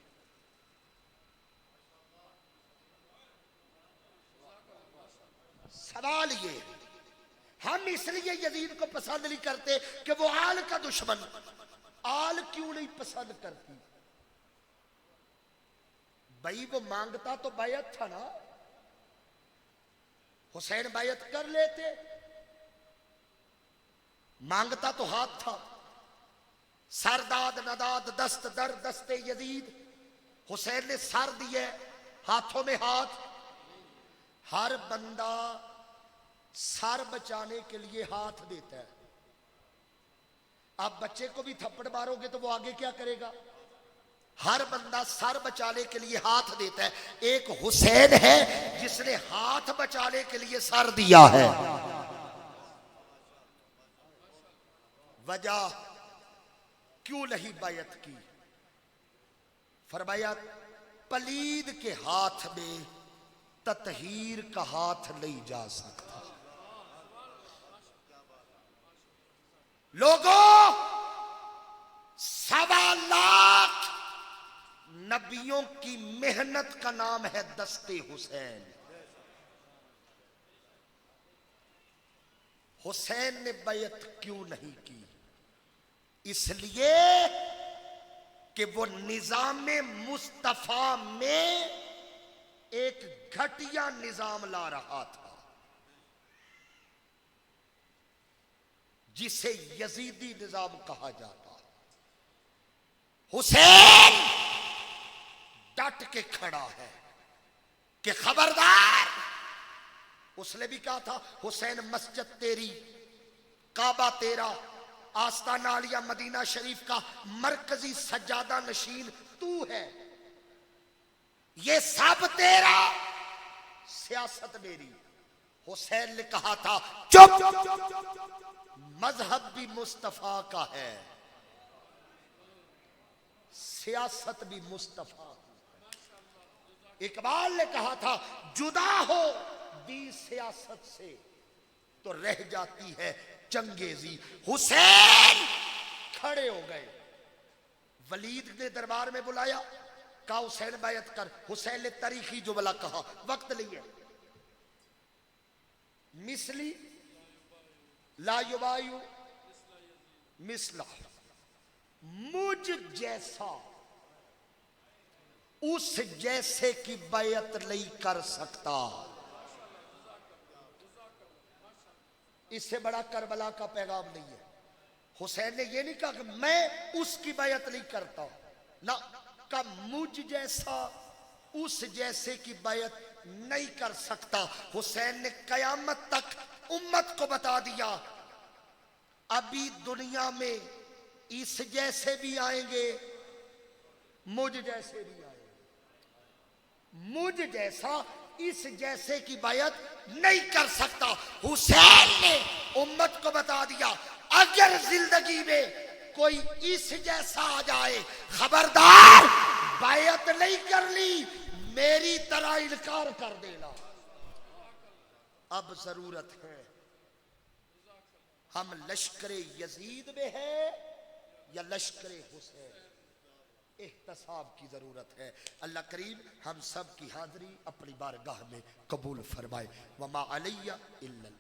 सवाल ये, हम इसलिए यजीद को पसंद नहीं करते कि वो आल का दुश्मन। आल क्यों नहीं पसंद करती? भाई वो मांगता तो बैयत था ना, हुसैन बैयत कर लेते। मांगता तो हाथ था, सरदाद नदाद दस्त दर दस्ते यजीद। हुसैन ने सर दिए, हाथों में हाथ। हर बंदा सर बचाने के लिए हाथ देता है। आप बच्चे को भी थप्पड़ मारोगे तो वो आगे क्या करेगा? हर बंदा सर बचाने के लिए हाथ देता है। एक हुसैन है जिसने हाथ बचाने के लिए सर दिया है। वजह क्यों नहीं बैयत की? फरमाया पलीद के हाथ में ततहीर का हाथ नहीं जा सकता। लोगों, 1.25 लाख नबियों की मेहनत का नाम है दस्ते हुसैन। हुसैन ने बैयत क्यों नहीं की? इसलिए कि वो निजाम मुस्तफा में एक घटिया निजाम ला रहा था जिसे यजीदी निजाम कहा जाता। हुसैन डट के खड़ा है कि खबरदार। उसने भी कहा था, हुसैन मस्जिद तेरी, काबा तेरा, आस्ताना आलिया मदीना शरीफ का मरकजी सज्जादा नशीन तू है, ये सब तेरा, सियासत मेरी। हुसैन ने कहा था चुप, मजहब भी मुस्तफा का है, सियासत भी मुस्तफा। इकबाल ने कहा था जुदा हो दी सियासत से तो रह जाती है चंगेजी। हुसैन खड़े हो गए। वलीद ने दरबार में बुलाया, कहा हुसैन बैयत कर। हुसैन ने तारीखी जुमला कहा, वक्त लिए, मिसली लायुबायु मिसला, मुझ जैसा उस जैसे की बैयत नहीं कर सकता। इससे बड़ा करबला का पैगाम नहीं है। हुसैन ने यह नहीं कहा कि मैं उसकी बैयत नहीं करता ना, का मुझ जैसा उस जैसे की बैयत नहीं कर सकता। हुसैन ने कयामत तक उम्मत को बता दिया, अभी दुनिया में इस जैसे भी आएंगे, मुझ जैसे भी आएंगे। मुझ जैसा इस जैसे की बैयत नहीं कर सकता। हुसैन ने उम्मत को बता दिया, अगर जिंदगी में कोई इस जैसा आ जाए, खबरदार, बैयत नहीं कर ली, मेरी तरह इनकार कर देना। अब जरूरत है, हम लश्करे यजीद में है या लश्करे हुसैन, एहतसाब की जरूरत है। अल्लाह करीम हम सब की हाजिरी अपनी बारगाह में कबूल फरमाए। वमा अलैया इल्लल